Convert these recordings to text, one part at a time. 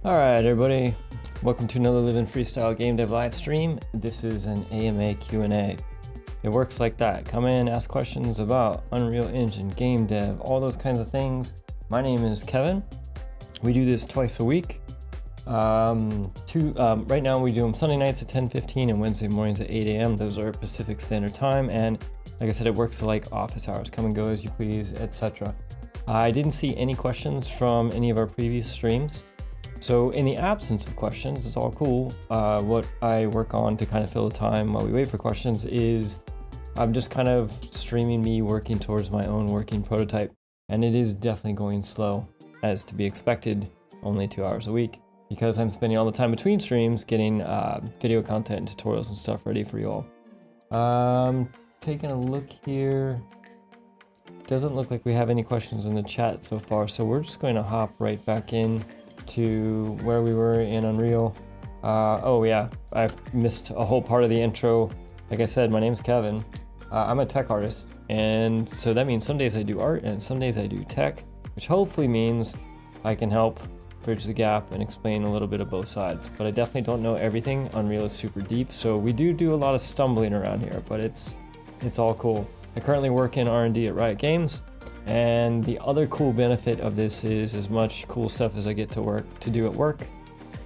Alright everybody, welcome to another Livin Freestyle Game Dev live stream. This is an AMA Q&A. It works like that. Come in, ask questions about Unreal Engine, game dev, all those kinds of things. My name is Kevin. We do this twice a week. Right now we do them Sunday nights at 10:15 and Wednesday mornings at 8 a.m. Those are Pacific Standard Time, and like I said, it works like office hours. Come and go as you please, etc. I didn't see any questions from any of our previous streams. So in the absence of questions, it's all cool. What I work on to kind of fill the time while we wait for questions is I'm just kind of streaming me working towards my own working prototype. And it is definitely going slow, as to be expected, only 2 hours a week, because I'm spending all the time between streams getting video content and tutorials and stuff ready for you all. Taking a look here. Doesn't look like we have any questions in the chat so far, so we're just going to hop right back in to where we were in Unreal. Oh yeah, I missed a whole part of the intro. Like I said, my name's Kevin. I'm a tech artist, and so that means some days I do art and some days I do tech, which hopefully means I can help bridge the gap and explain a little bit of both sides. But I definitely don't know everything. Unreal is super deep, so we do a lot of stumbling around here, but it's all cool. I currently work in R&D at Riot Games. And the other cool benefit of this is, as much cool stuff as I get to do at work,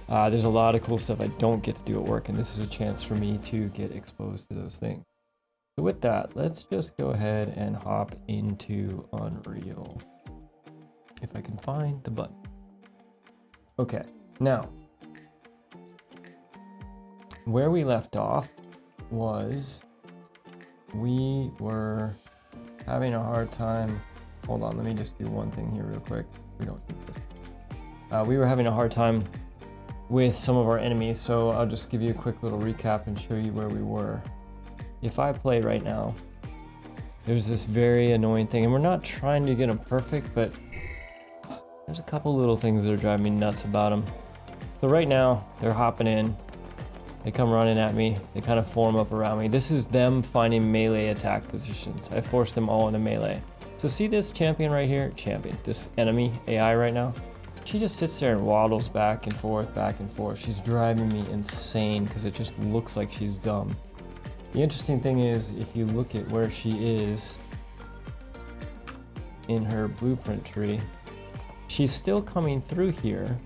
there's a lot of cool stuff I don't get to do at work, and this is a chance for me to get exposed to those things. So with that, let's just go ahead and hop into Unreal. If I can find the button. Okay, now, where we left off was we were having a hard time. Hold on, let me just do one thing here real quick. We don't need this. We were having a hard time with some of our enemies, so I'll just give you a quick little recap and show you where we were. If I play right now, there's this very annoying thing, and we're not trying to get them perfect, but there's a couple little things that are driving me nuts about them. So right now, they're hopping in. They come running at me. They kind of form up around me. This is them finding melee attack positions. I forced them all into melee. So see this champion right here? This enemy AI right now? She just sits there and waddles back and forth, back and forth. She's driving me insane because it just looks like she's dumb. The interesting thing is, if you look at where she is in her blueprint tree, she's still coming through here,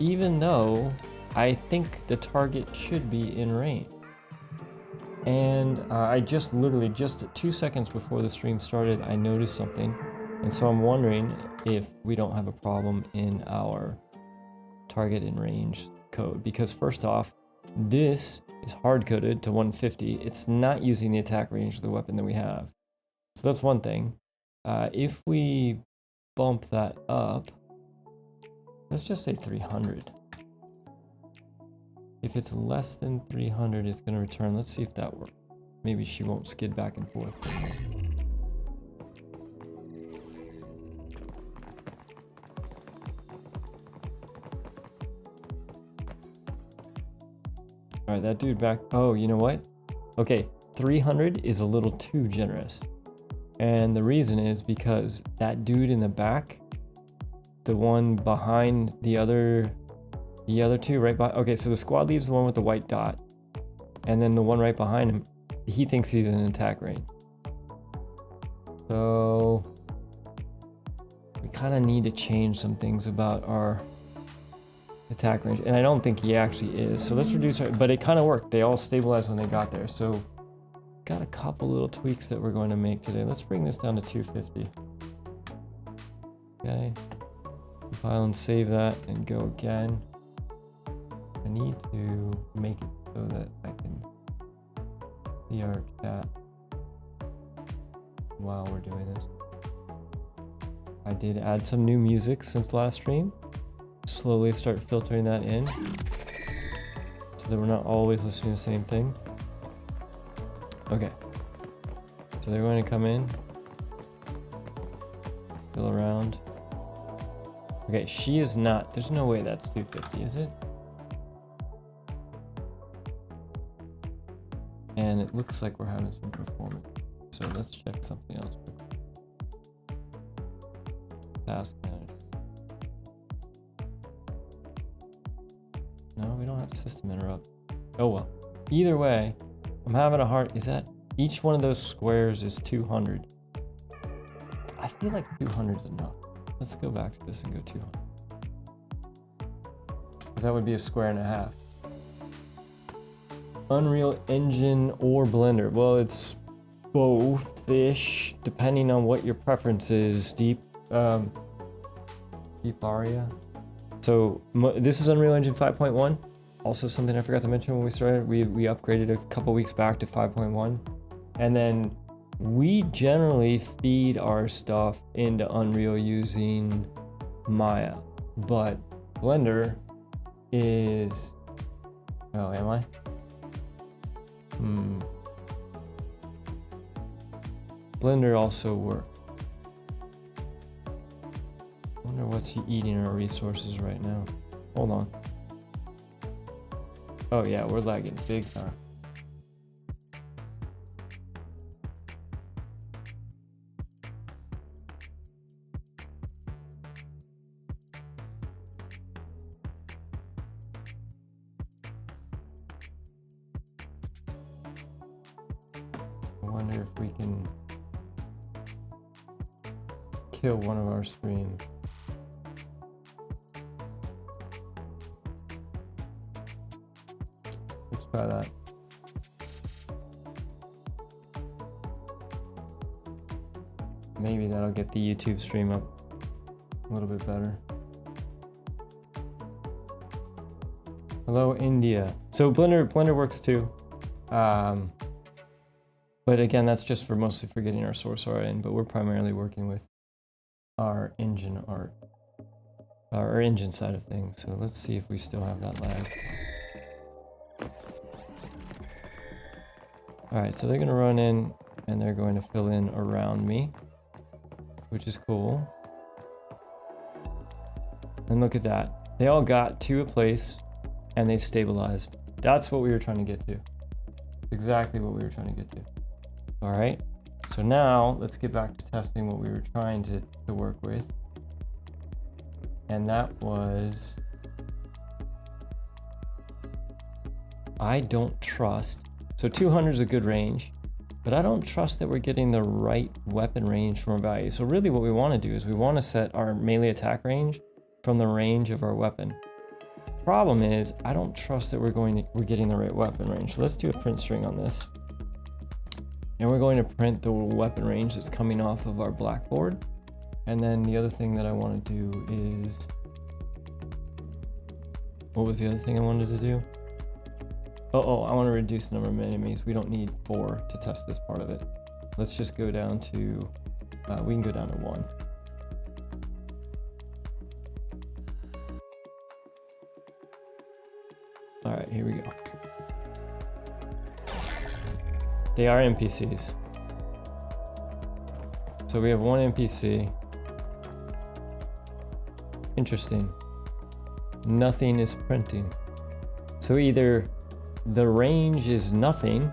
even though I think the target should be in range. And I just literally, just 2 seconds before the stream started, I noticed something. And so I'm wondering if we don't have a problem in our target in range code. Because first off, this is hard-coded to 150. It's not using the attack range of the weapon that we have. So that's one thing. If we bump that up, let's just say 300. If it's less than 300, it's going to return. Let's see if that works. Maybe she won't skid back and forth. All right, that dude back. Oh, you know what? Okay, 300 is a little too generous. And the reason is because that dude in the back, the one behind the other two right by, okay, so the squad leader's the one with the white dot, and then the one right behind him, he thinks he's in attack range. So we kind of need to change some things about our attack range, and I don't think he actually is. So let's reduce our, but it kind of worked. They all stabilized when they got there. So got a couple little tweaks that we're going to make today. Let's bring this down to 250. Okay, compile and save that and go again. I need to make it so that I can see our chat while we're doing this. I did add some new music since last stream. Slowly start filtering that in so that we're not always listening to the same thing. Okay. So they're going to come in, fill around. Okay, she is not, there's no way that's 250, is it? And it looks like we're having some performance. So let's check something else quickly. Task manager. No, we don't have system interrupt. Oh well. Either way, I'm having a hard. Is that each one of those squares is 200? I feel like 200 is enough. Let's go back to this and go 200. Because that would be a square and a half. Unreal Engine or Blender? Well, it's both-ish, depending on what your preference is. Deep Aria. So this is Unreal Engine 5.1. Also something I forgot to mention when we started. We upgraded a couple weeks back to 5.1. And then we generally feed our stuff into Unreal using Maya. But Blender is... Oh, am I? Blender also works. I wonder what's he eating our resources right now. Hold on. Oh yeah, we're lagging big time. I wonder if we can kill one of our streams. Let's try that. Maybe that'll get the YouTube stream up a little bit better. Hello, India. So Blender works too. But again, that's just for mostly for getting our source art in, but we're primarily working with our engine art, our engine side of things. So let's see if we still have that lag. All right, so they're gonna run in and they're going to fill in around me, which is cool. And look at that. They all got to a place and they stabilized. That's what we were trying to get to. Exactly what we were trying to get to. All right, so now let's get back to testing what we were trying to work with. And that was, I don't trust, so 200 is a good range, but I don't trust that we're getting the right weapon range from our value. So really what we want to do is we want to set our melee attack range from the range of our weapon. Problem is, I don't trust that we're getting the right weapon range. So let's do a print string on this. And we're going to print the weapon range that's coming off of our blackboard. And then the other thing that I want to do is, what was the other thing I wanted to do? Oh, I want to reduce the number of enemies. We don't need 4 to test this part of it. Let's just go down to, we can go down to 1. All right, here we go. They are NPCs. So we have 1 NPC. Interesting. Nothing is printing. So either the range is nothing,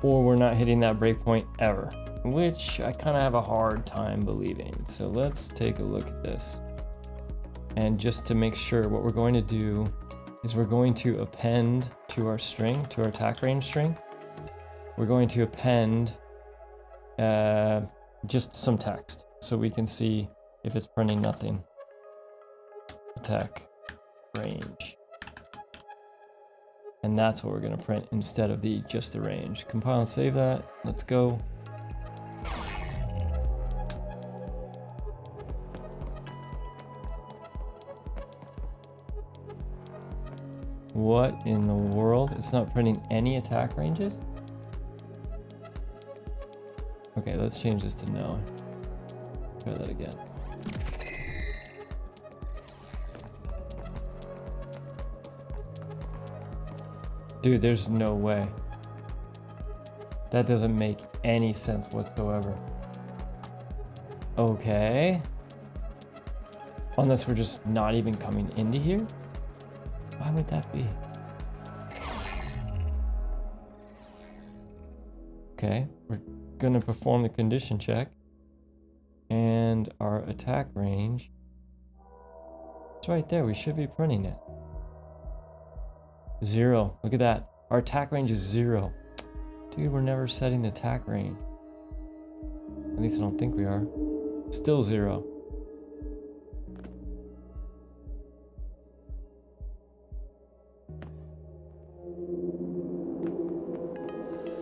or we're not hitting that breakpoint ever, which I kind of have a hard time believing. So let's take a look at this. And just to make sure, what we're going to do is we're going to append to our string, to our attack range string, we're going to append just some text so we can see if it's printing nothing. Attack range. And that's what we're going to print instead of just the range. Compile and save that. Let's go. What in the world? It's not printing any attack ranges? Okay, let's change this to no. Try that again. Dude, there's no way. That doesn't make any sense whatsoever. Okay. Unless we're just not even coming into here? Why would that be? Okay, we're gonna perform the condition check. And our attack range, it's right there, we should be printing it. 0. Look at that. Our attack range is 0. Dude, we're never setting the attack range. At least I don't think we are. Still 0.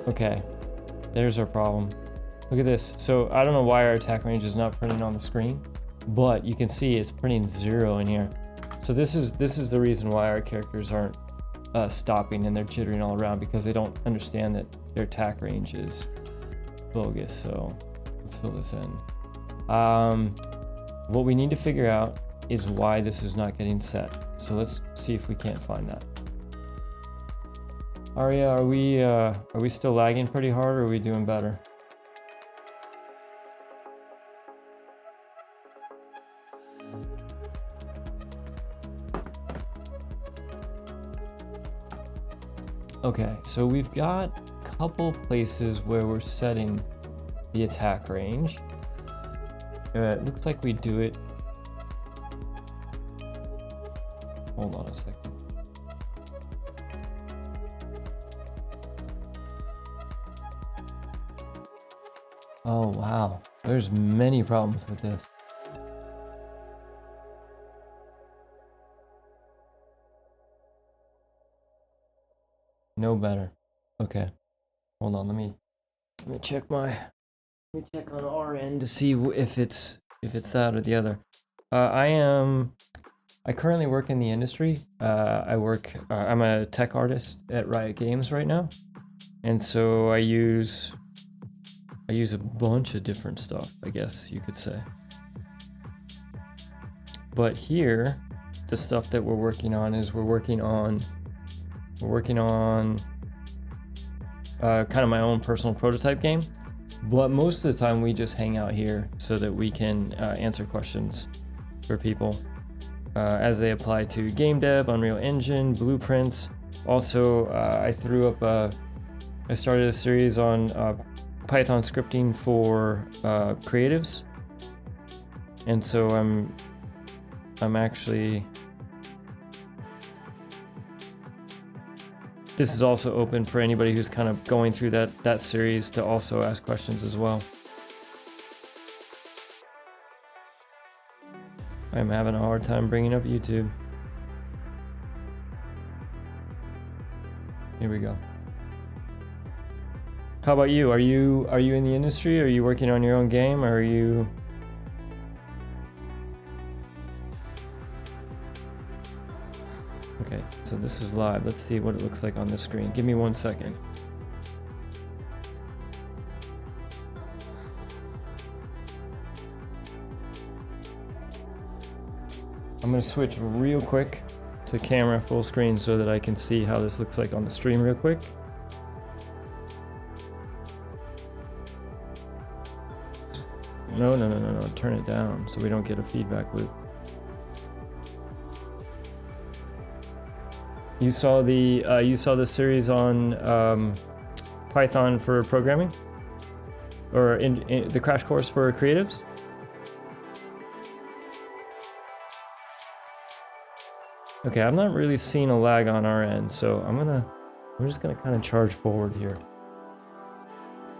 Okay, there's our problem. Look at this. So I don't know why our attack range is not printing on the screen, but you can see it's printing 0 in here. So this is the reason why our characters aren't stopping and they're jittering all around, because they don't understand that their attack range is bogus. So let's fill this in. What we need to figure out is why this is not getting set. So let's see if we can't find that. Aria, are we still lagging pretty hard, or are we doing better? Okay, so we've got a couple places where we're setting the attack range. It looks like we do it. Hold on a second. Oh wow, there's many problems with this. No better. Okay, hold on. Let me check on our end to see if it's that or the other. I currently work in the industry. I'm a tech artist at Riot Games right now, and so I use a bunch of different stuff, I guess you could say. But here, the stuff that we're working on is we're working on kind of my own personal prototype game. But most of the time we just hang out here so that we can answer questions for people as they apply to game dev, Unreal Engine, blueprints. Also, I started a series on Python scripting for creatives, and so I'm actually, this is also open for anybody who's kind of going through that series to also ask questions as well. I'm having a hard time bringing up YouTube. Here we go. How about you? Are you in the industry? Are you working on your own game? Or are you? Okay, so this is live. Let's see what it looks like on the screen. Give me 1 second. I'm gonna switch real quick to camera full screen so that I can see how this looks like on the stream real quick. No, turn it down so we don't get a feedback loop. You saw the series on Python for programming, or in the crash course for creatives? Okay, I'm not really seeing a lag on our end, so I'm just gonna kind of charge forward here.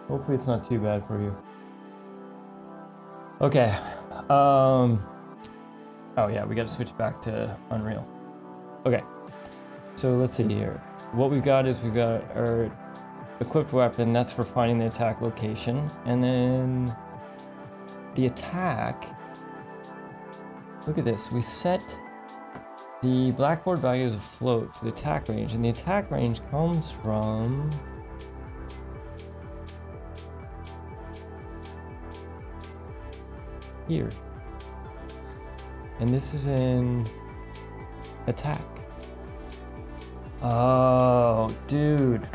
Hopefully it's not too bad for you. Okay, oh yeah, we got to switch back to Unreal. Okay, so let's see here. What we've got is we've got our equipped weapon, that's for finding the attack location, and then the attack, look at this, we set the blackboard value as a float for the attack range, and the attack range comes from here, and this is in attack. Oh, dude.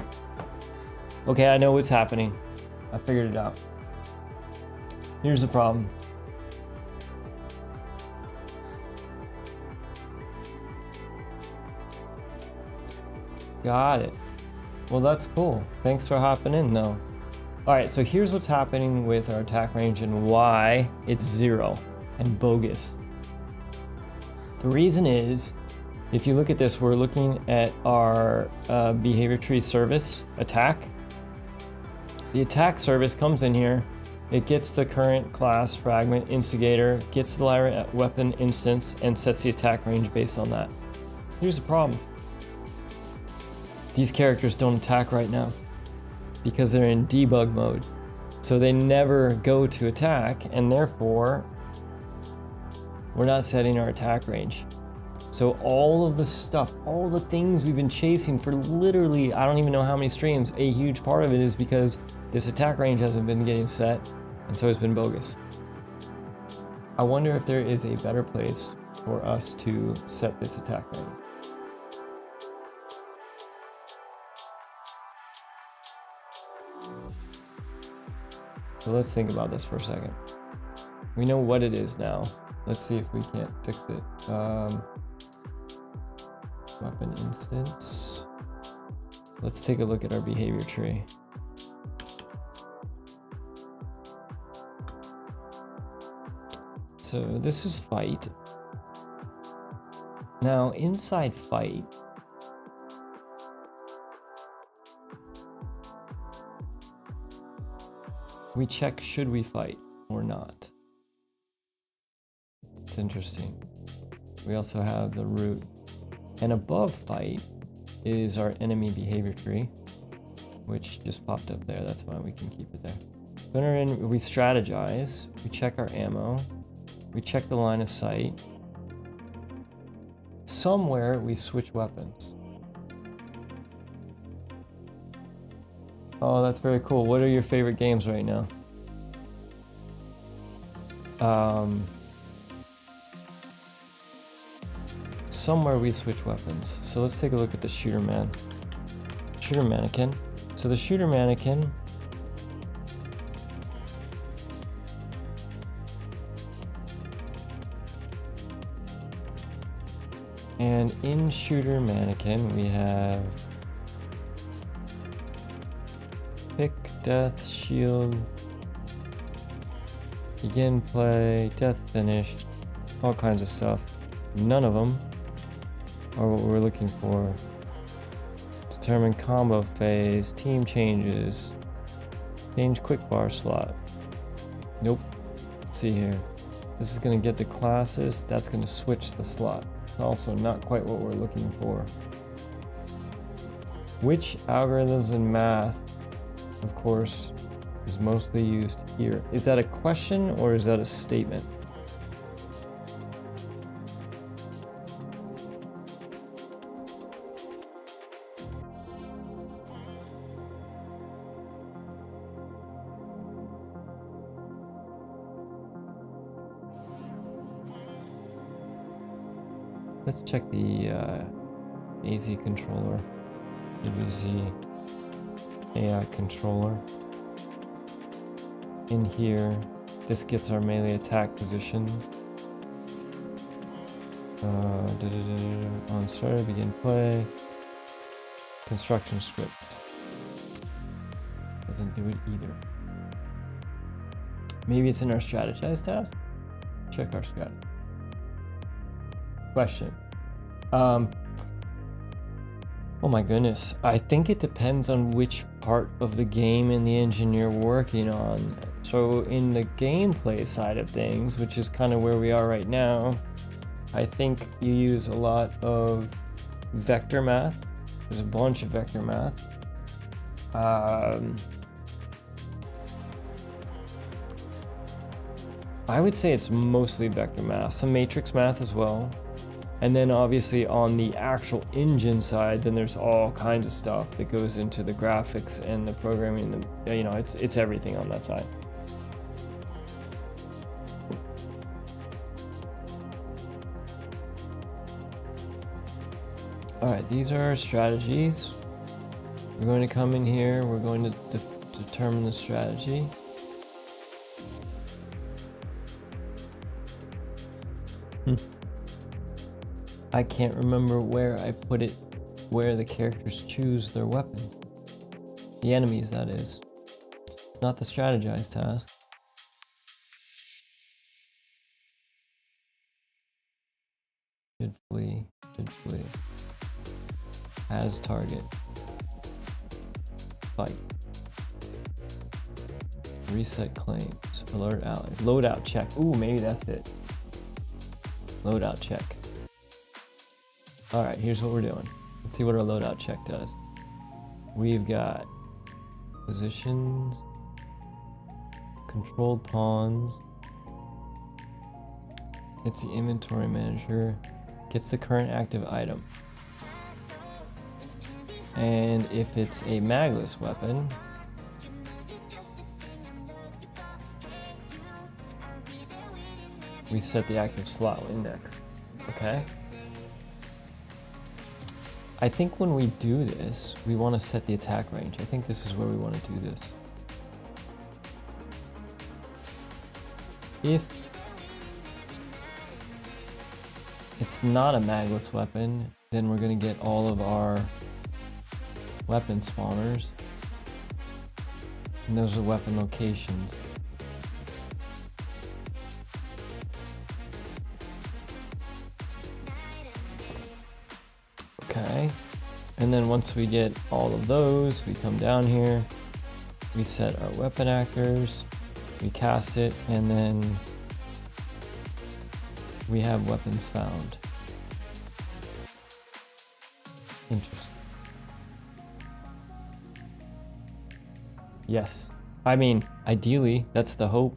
Okay, I know what's happening. I figured it out. Here's the problem. Got it. Well, that's cool. Thanks for hopping in, though. All right, so here's what's happening with our attack range and why it's 0 and bogus. The reason is If you look at this, we're looking at our behavior tree service attack. The attack service comes in here. It gets the current class fragment instigator, gets the Lyra weapon instance, and sets the attack range based on that. Here's the problem. These characters don't attack right now because they're in debug mode. So they never go to attack, and therefore we're not setting our attack range. So all of the stuff, all the things we've been chasing for literally, I don't even know how many streams, a huge part of it is because this attack range hasn't been getting set, and so it's been bogus. I wonder if there is a better place for us to set this attack range. So let's think about this for a second. We know what it is now. Let's see if we can't fix it. Weapon instance. Let's take a look at our behavior tree. So this is fight. Now inside fight, we check should we fight or not. It's interesting. We also have the root. And above fight is our enemy behavior tree, which just popped up there. That's why we can keep it there. So in, we strategize, we check our ammo, we check the line of sight. Somewhere we switch weapons. Oh, that's very cool. What are your favorite games right now? Somewhere we switch weapons. So let's take a look at the shooter mannequin. So the shooter mannequin and in shooter mannequin we have pick, death, shield, begin play, death finished, all kinds of stuff. None of them are what we're looking for. Determine combo phase, team changes, change quick bar slot. Nope. Let's see here. This is going to get the classes. That's going to switch the slot. Also not quite what we're looking for. Which algorithms in math, of course, is mostly used here? Is that a question or is that a statement? Let's check the AZ controller, WZ AI controller. In here, this gets our melee attack positions. On start, begin play. Construction script. Doesn't do it either. Maybe it's in our strategize tabs? Check our strategy. Question. Oh my goodness. I think it depends on which part of the game in the engine you're working on. So in the gameplay side of things, which is kind of where we are right now, I think you use a lot of vector math. There's a bunch of vector math. I would say it's mostly vector math, some matrix math as well. And then obviously on the actual engine side, then there's all kinds of stuff that goes into the graphics and the programming. You know, it's everything on that side. All right, these are our strategies. We're going to come in here. We're going to determine the strategy. I can't remember where I put it, where the characters choose their weapon. The enemies, that is. It's not the strategize task. Should flee, should flee. As target. Fight. Reset claims. Alert allies. Loadout check. Ooh, maybe that's it. Loadout check. Alright, here's what we're doing. Let's see what our loadout check does. We've got positions, controlled pawns, gets the inventory manager, gets the current active item. And if it's a magless weapon, we set the active slot index. Okay. I think when we do this, we want to set the attack range. I think this is where we want to do this. If it's not a magless weapon, then we're going to get all of our weapon spawners. And those are weapon locations. Okay, and then once we get all of those, we come down here, we set our weapon actors, we cast it, and then we have weapons found. Interesting. Yes, I mean, ideally, that's the hope.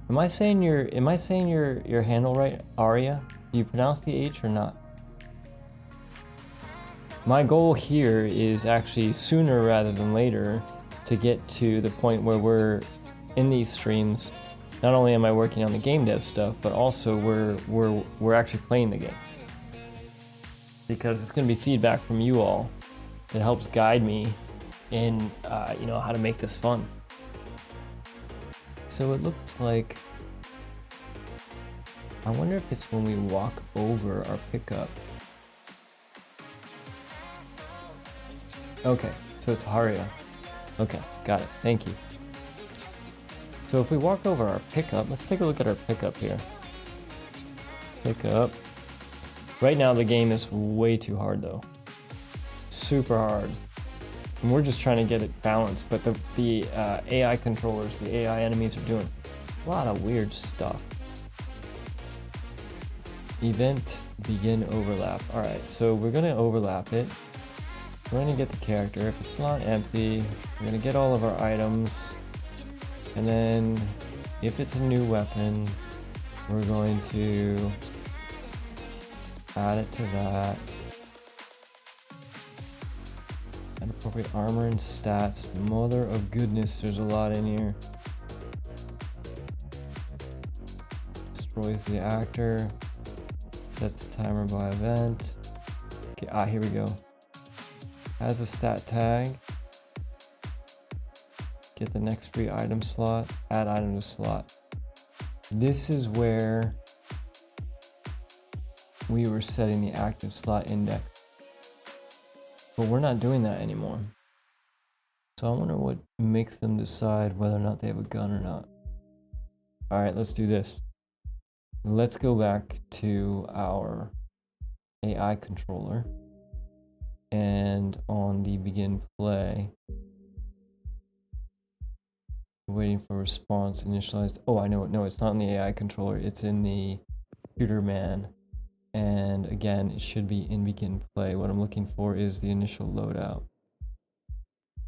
Am I saying your handle right, Aria? Do you pronounce the H or not? My goal here is actually sooner rather than later to get to the point where we're in these streams. Not only am I working on the game dev stuff, but also we're actually playing the game. Because it's going to be feedback from you all that helps guide me in you know, how to make this fun. So it looks like, I wonder if it's when we walk over our pickup. Okay, so it's Haria. Okay, got it. Thank you. So if we walk over our pickup, let's take a look at our pickup here. Pickup. Right now the game is way too hard though. Super hard. And we're just trying to get it balanced, but the AI controllers, the AI enemies are doing a lot of weird stuff. Event begin overlap. Alright, so we're gonna overlap it. We're going to get the character. If it's not empty, we're going to get all of our items. And then if it's a new weapon, we're going to add it to that. Add appropriate armor and stats. Mother of goodness, there's a lot in here. Destroys the actor. Sets the timer by event. Okay, here we go. As a stat tag, get the next free item slot, add item to slot. This is where we were setting the active slot index, but we're not doing that anymore. So I wonder what makes them decide whether or not they have a gun or not. All right, let's do this. Let's go back to our AI controller. And on the begin play, waiting for response initialized. Oh, I know it. No, it's not in the AI controller. It's in the computer man. And again, it should be in begin play. What I'm looking for is the initial loadout.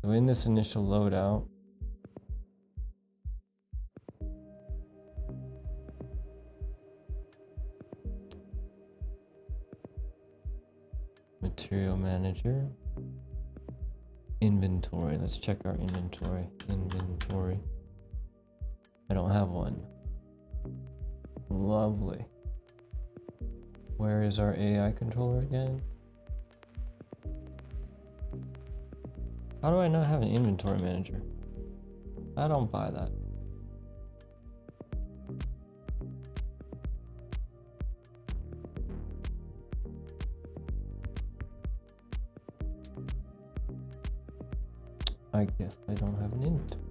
So in this initial loadout, material manager, inventory. Let's check our inventory. Inventory. I don't have one. Lovely. Where is our AI controller again? How do I not have an inventory manager? I don't buy that. I guess I don't have an inventory.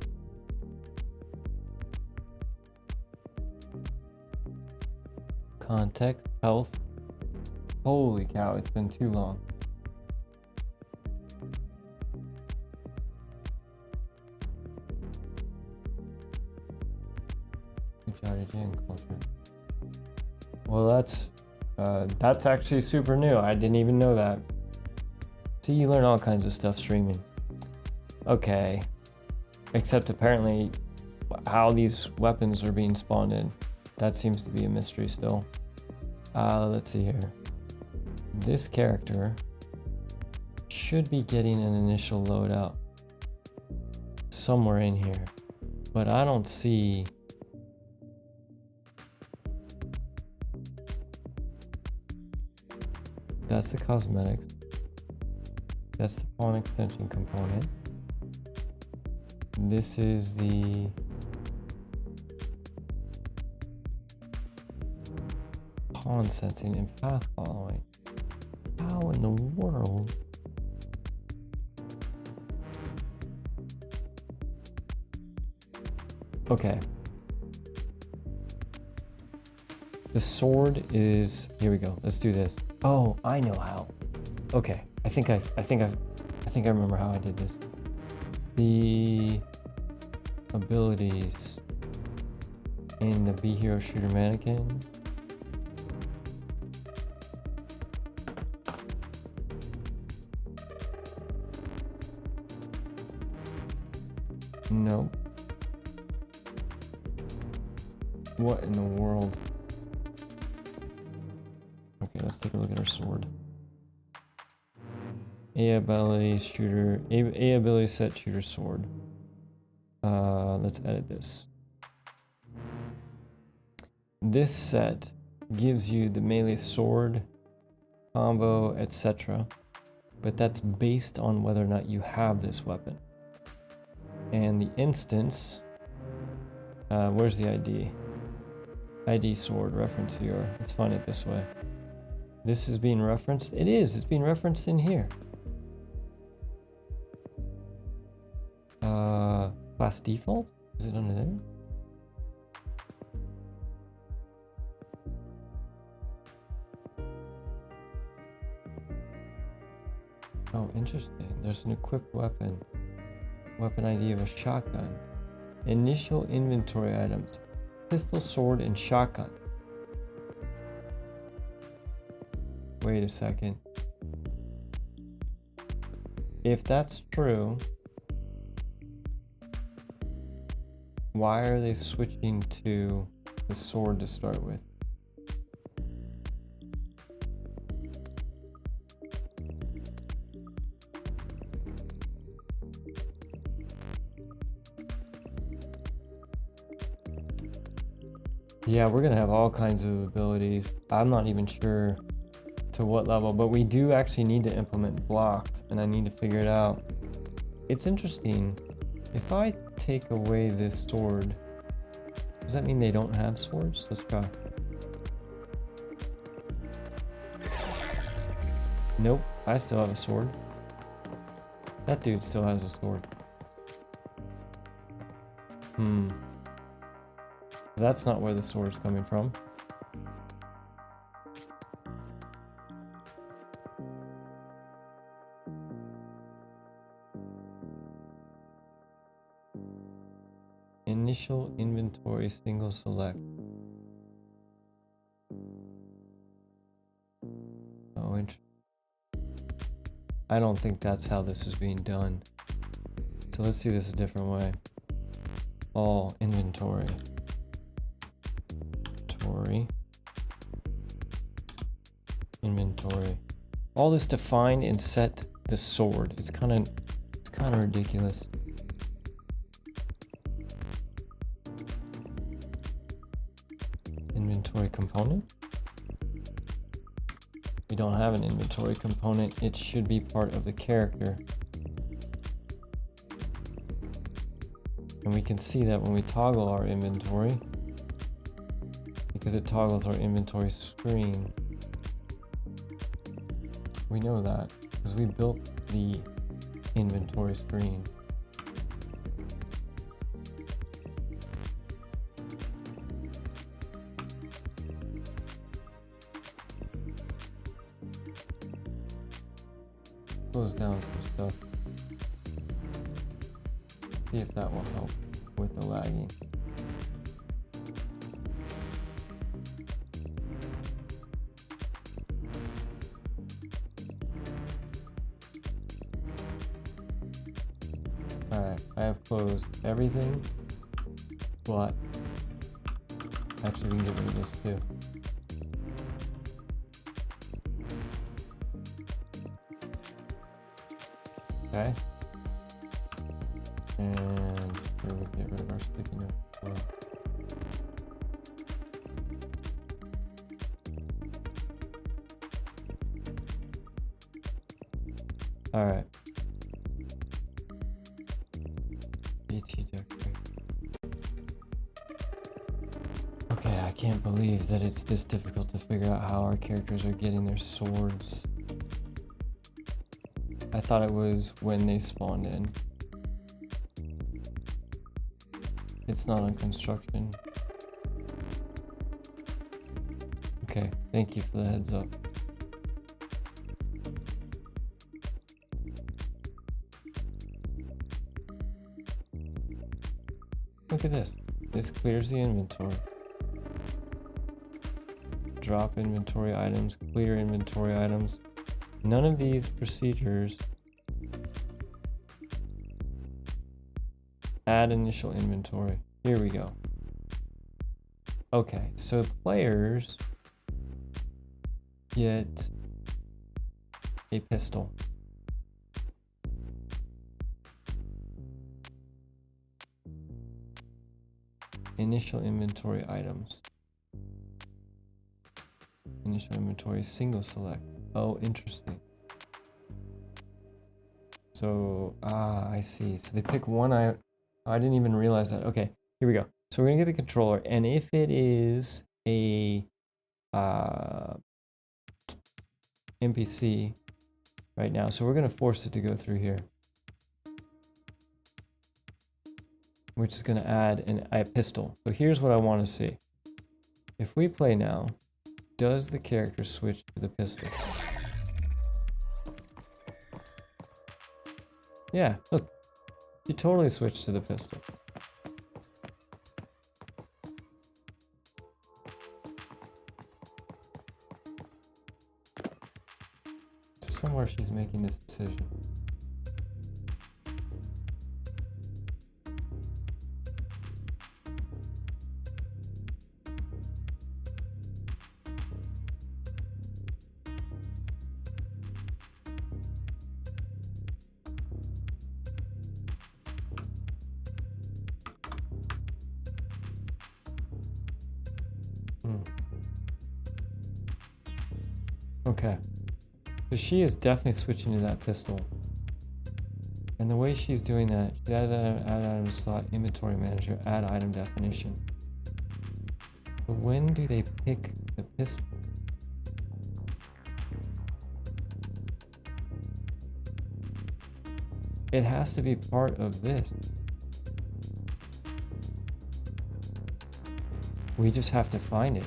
context, health. Holy cow, it's been too long. Strategy and culture. Well, that's actually super new. I didn't even know that. See, you learn all kinds of stuff streaming. Okay. Except apparently how these weapons are being spawned in. That seems to be a mystery still. Let's see here. This character should be getting an initial loadout somewhere in here. But I don't see... That's the cosmetics. That's the pawn extension component. This is the pawn sensing and path following. How in the world? Okay. The sword is, here we go. Let's do this. Oh, I know how. Okay. I think I remember how I did this. The abilities in the Be Hero Shooter mannequin. Nope. What in the world? Okay, let's take a look at our sword. A ability shooter, A ability set shooter sword. Let's edit this. This set gives you the melee sword, combo, etc. But that's based on whether or not you have this weapon. And the instance, where's the ID? ID sword reference here. Let's find it this way. This is being referenced. It is. It's being referenced in here. Class default? Is it under there? Oh, interesting. There's an equipped weapon. Weapon ID of a shotgun. Initial inventory items. Pistol, sword, and shotgun. Wait a second. If that's true, why are they switching to the sword to start with? Yeah, we're gonna have all kinds of abilities. I'm not even sure to what level, but we do actually need to implement blocks, and I need to figure it out. It's interesting. If I take away this sword, does that mean they don't have swords? Let's try. Nope, I still have a sword. That dude still has a sword. That's not where the sword's coming from. Initial inventory single select. Oh, interesting. I don't think that's how this is being done. So let's do this a different way. All inventory. Inventory. All this to find and set the sword. It's kind of ridiculous. Inventory component. We don't have an inventory component. It should be part of the character. And we can see that when we toggle our inventory, because it toggles our inventory screen. We know that because we built the inventory screen. close down some stuff. See if that will help with the lagging. Alright, I have closed everything, but actually we can get rid of this too. Okay. And we'll get rid of our sticky note as well. Alright. BT decorator. Okay, I can't believe that it's this difficult to figure out how our characters are getting their swords. I thought it was when they spawned in. It's not on construction. Okay, thank you for the heads up. Look at this. This clears the inventory. Drop inventory items, clear inventory items. None of these procedures add initial inventory. Here we go. Okay, so players get a pistol. Initial inventory items. Initial inventory single select. Oh, interesting. So, I see. So they pick one I didn't even realize that. Okay, here we go. So we're gonna get the controller, and if it is a NPC right now, so we're gonna force it to go through here, which is gonna add a pistol. So here's what I want to see. If we play now, does the character switch to the pistol? Yeah, look. He totally switched to the pistol. So somewhere she's making this decision. Okay, so she is definitely switching to that pistol. And the way she's doing that, she add item slot, inventory manager, add item definition. But when do they pick the pistol? It has to be part of this. We just have to find it.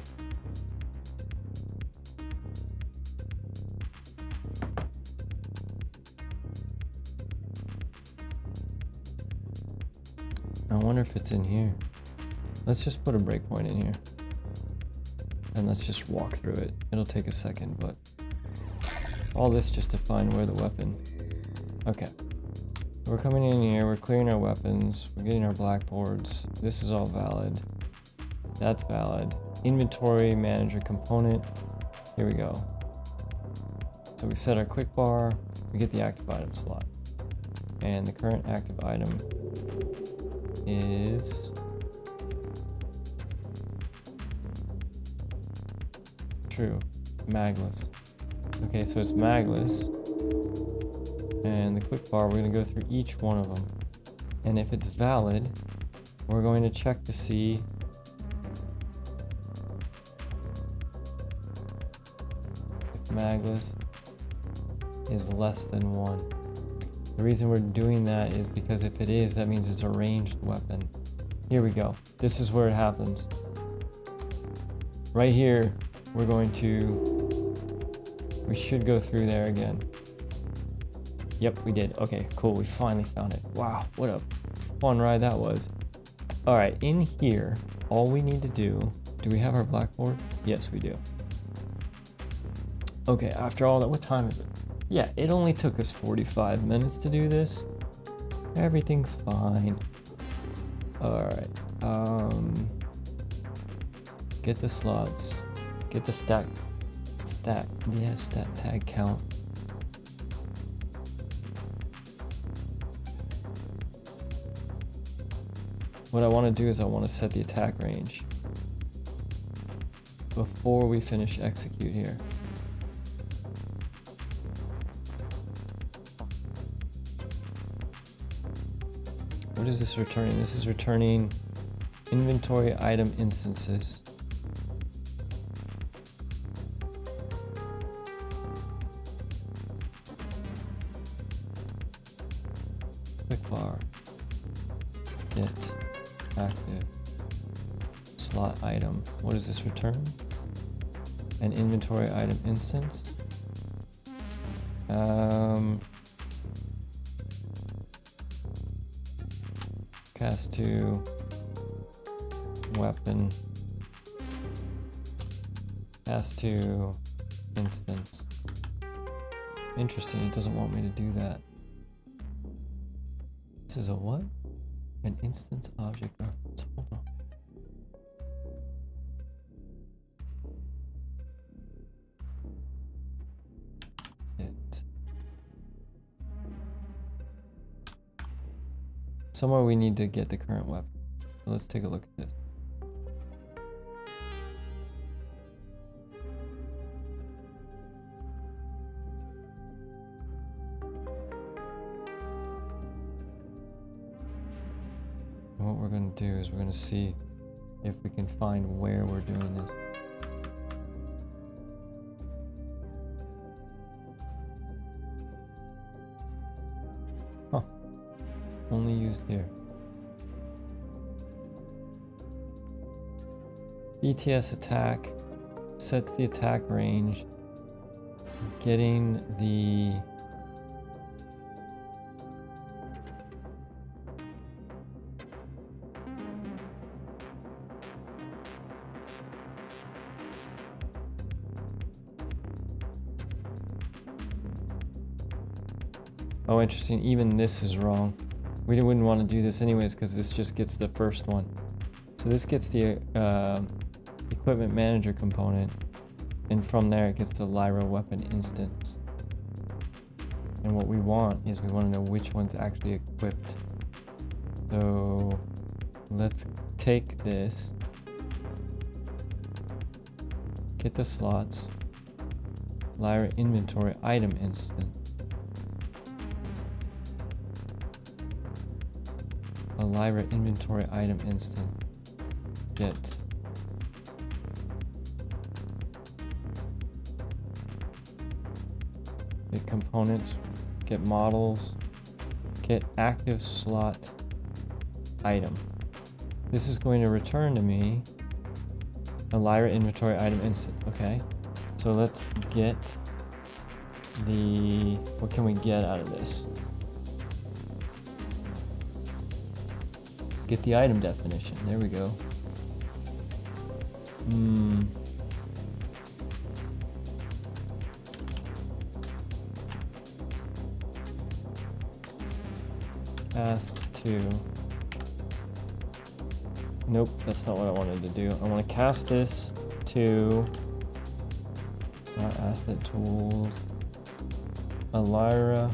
I wonder if it's in here. Let's just put a breakpoint in here. And let's just walk through it. It'll take a second, but all this just to find where the weapon. Okay. We're coming in here, we're clearing our weapons, we're getting our blackboards. This is all valid. That's valid. Inventory manager component. Here we go. So we set our quick bar, we get the active item slot. And the current active item is true, magless. Okay, so it's magless. And the quick bar, we're going to go through each one of them. And if it's valid, we're going to check to see if magless is less than 1. The reason we're doing that is because if it is, that means it's a ranged weapon. Here we go. This is where it happens. Right here, we should go through there again. Yep, we did. Okay, cool. We finally found it. Wow, what a fun ride that was. All right, in here, all we need to do we have our blackboard? Yes, we do. Okay, after all that, what time is it? Yeah, it only took us 45 minutes to do this. Everything's fine. All right, get the slots, get the stat tag count. What I want to do is I want to set the attack range before we finish execute here. What is this returning? This is returning inventory item instances. Quick bar. Get active. Slot item. What does this return? An inventory item instance. Cast to weapon. Cast to instance. Interesting, it doesn't want me to do that. This is a what? An instance object reference. Hold on. Somewhere we need to get the current weapon. So let's take a look at this. And what we're going to do is we're going to see if we can find where we're doing this. Huh. Only used here. BTS attack sets the attack range. Getting the oh, interesting. Even this is wrong. We wouldn't want to do this anyways because this just gets the first one. So this gets the equipment manager component, and from there it gets the Lyra weapon instance. And what we want is we want to know which one's actually equipped. So let's take this, get the slots, Lyra inventory item instance. A Lyra inventory item instance. Get components, get models, get active slot item. This is going to return to me a Lyra inventory item instance. Okay, so let's get the, what can we get out of this? Get the item definition. There we go. Cast to. Nope, that's not what I wanted to do. I want to cast this to. Not asset tools. A Lyra.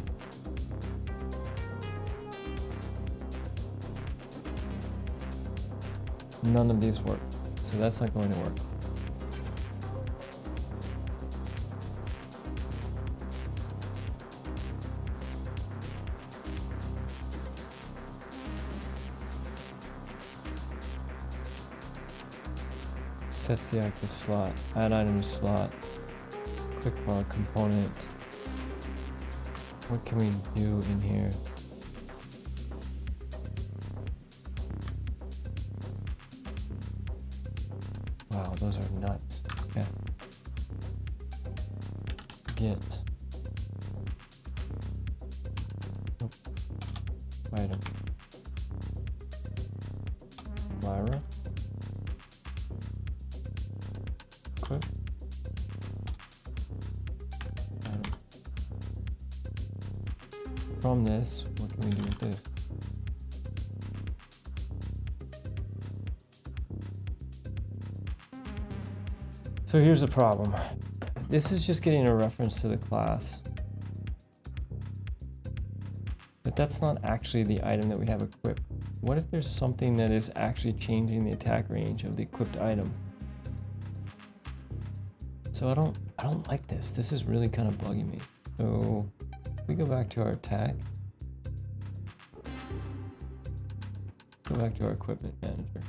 None of these work, so that's not going to work. Sets the active slot, add item to slot, quick bar component. What can we do in here? Wow, those are nuts. Okay. Get item. Lyra. Equip. Item. From this, what can we do with this? So here's the problem. This is just getting a reference to the class. But that's not actually the item that we have equipped. What if there's something that is actually changing the attack range of the equipped item? So I don't like this. This is really kind of bugging me. So if we go back to our attack. Go back to our equipment manager.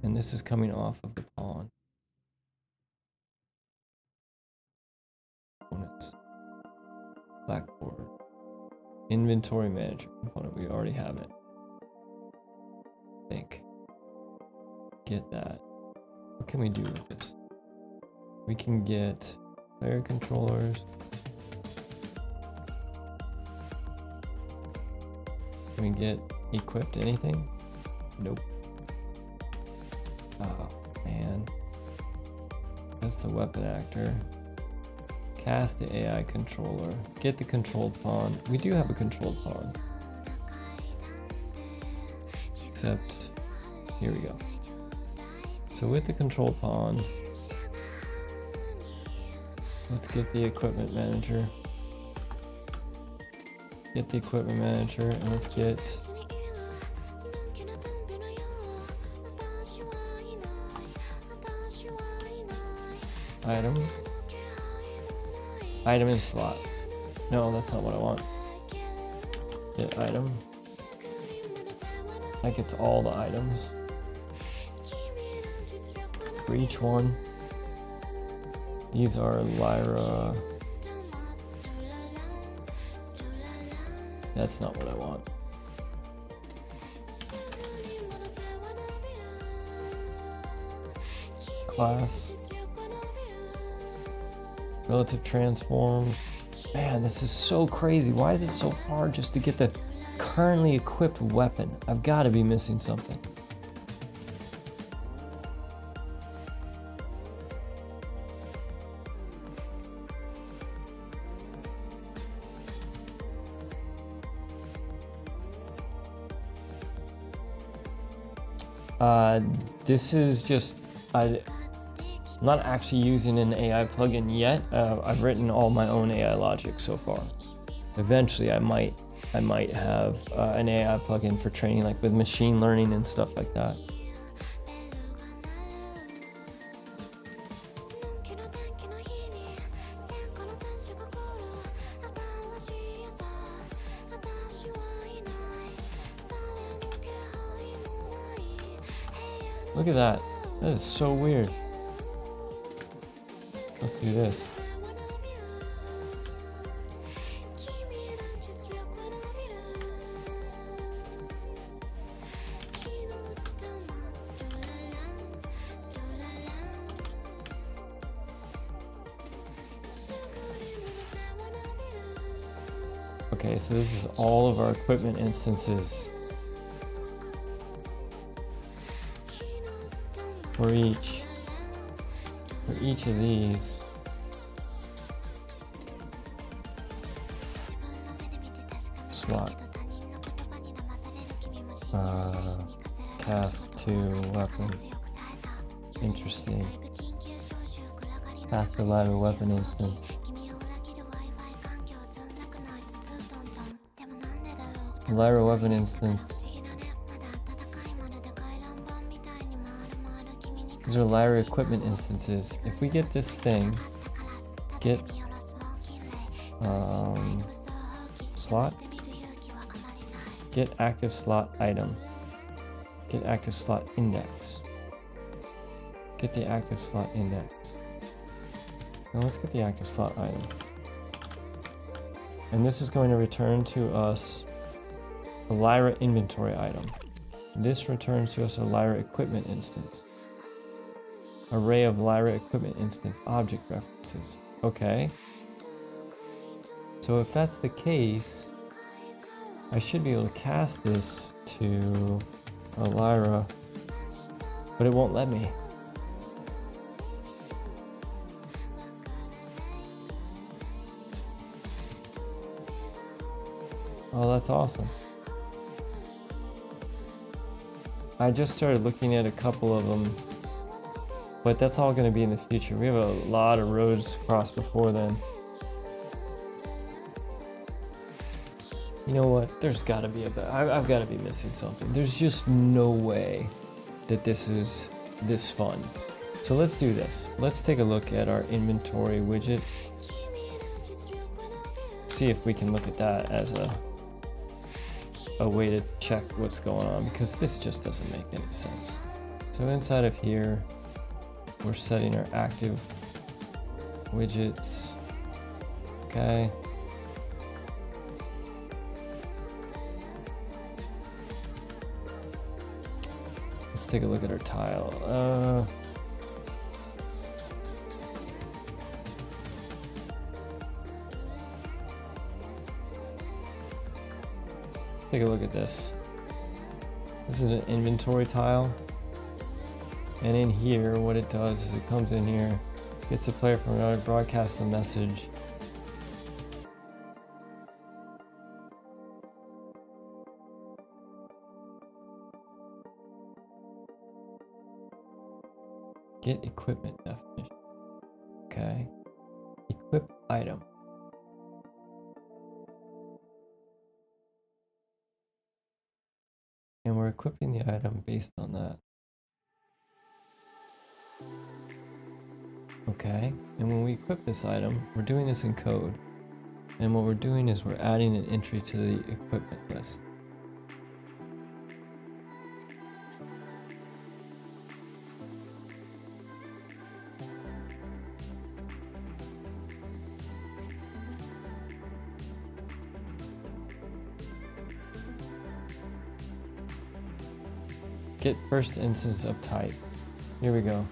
And this is coming off of the pawn. Components. Black border. Inventory manager component. We already have it. Think. Get that. What can we do with this? We can get player controllers. Can we get equipped anything? Nope. Oh man. That's the weapon actor. Cast the AI controller. Get the controlled pawn. We do have a controlled pawn. Except, here we go. So with the controlled pawn, let's get the equipment manager. Get the equipment manager and let's get item. Item in slot. No, that's not what I want. Get item. That gets all the items for each one. These are Lyra. That's not what I want. Class. Relative transform. Man, this is so crazy. Why is it so hard just to get the currently equipped weapon? I've got to be missing something. This is just, I'm not actually using an AI plugin yet. I've written all my own AI logic so far. Eventually I might have an AI plugin for training, like with machine learning and stuff like that. Look at that. That is so weird. Let's do this. Okay, so this is all of our equipment instances. For each of these, slot, cast to weapon, interesting, cast reliable weapon instance, Lyra weapon instance. These are Lyra equipment instances. If we get this thing, get slot, get active slot item, get active slot index, get the active slot index. Now let's get the active slot item. And this is going to return to us a Lyra inventory item. This returns to us a Lyra equipment instance. Array of Lyra equipment instance object references. Okay. So if that's the case, I should be able to cast this to Lyra, but it won't let me. Oh, that's awesome. I just started looking at a couple of them, but that's all going to be in the future. We have a lot of roads to cross before then. You know what? There's got to be a better. I've got to be missing something. There's just no way that this is this fun. So let's do this. Let's take a look at our inventory widget. See if we can look at that as a way to check what's going on, because this just doesn't make any sense. So inside of here, we're setting our active widgets. Okay. Let's take a look at our tile. Take a look at this. This is an inventory tile. And in here, what it does is it comes in here, gets the player from another, broadcasts a message. Get equipment definition. Okay. Equip item. And we're equipping the item based on that. Okay, and when we equip this item, we're doing this in code. And what we're doing is we're adding an entry to the equipment list. Get first instance of type. Here we go.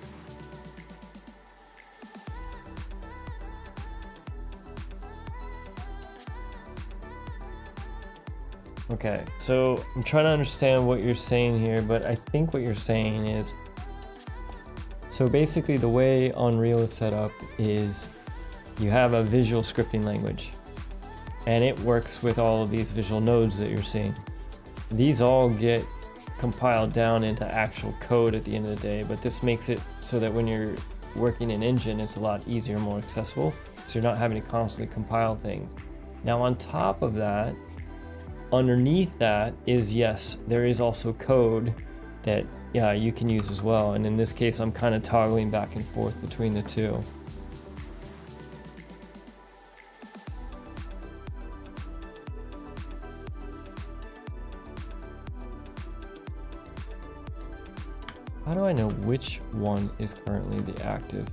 Okay, so I'm trying to understand what you're saying here, but I think what you're saying is, so basically the way Unreal is set up is you have a visual scripting language, and it works with all of these visual nodes that you're seeing. These all get compiled down into actual code at the end of the day, but this makes it so that when you're working in Engine, it's a lot easier, more accessible, so you're not having to constantly compile things. Now on top of that, underneath that is, yes, there is also code that, yeah, you can use as well, and in this case I'm kind of toggling back and forth between the two. How do I know which one is currently the active?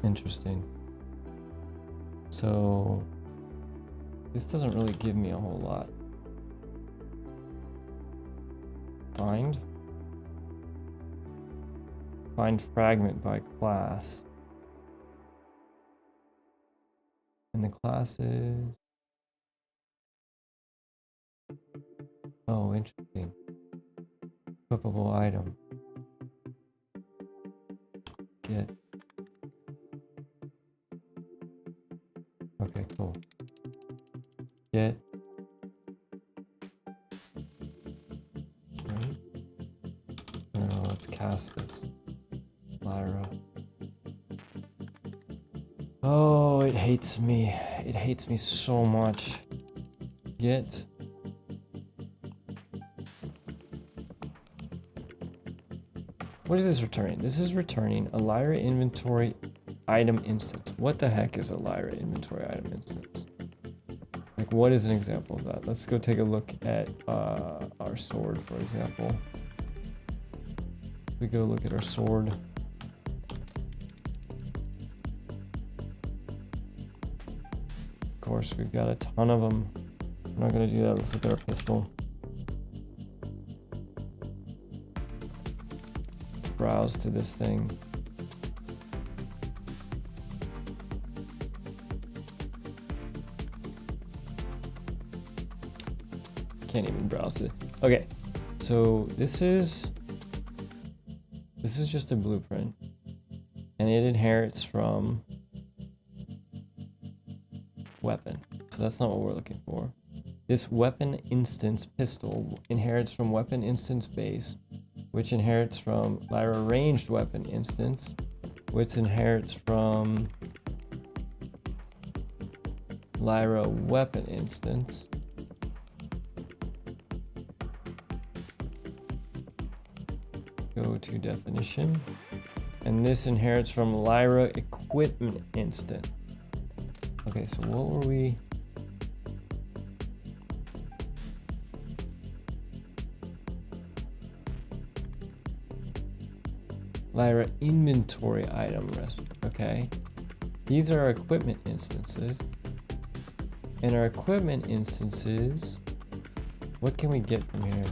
Interesting. So this doesn't really give me a whole lot. Find fragment by class. And the class is, oh, interesting. Equipable item. Get. Okay, cool. Get. Right. Now let's cast this. Lyra. Oh, it hates me. It hates me so much. Get. What is this returning? This is returning a Lyra inventory item instance. What the heck is a Lyra inventory item instance? Like, what is an example of that? Let's go take a look at our sword, for example. We go look at our sword. Of course, we've got a ton of them. I'm not gonna do that. Let's look at our pistol. Let's browse to this thing. Can't even browse it. Okay, so this is just a blueprint, and it inherits from weapon. So that's not what we're looking for. This weapon instance pistol inherits from weapon instance base, which inherits from Lyra ranged weapon instance, which inherits from Lyra weapon instance. Go to definition, and this inherits from Lyra equipment instant. Okay, so what were we? Lyra inventory item rest. Okay, these are our equipment instances, and our equipment instances, what can we get from here?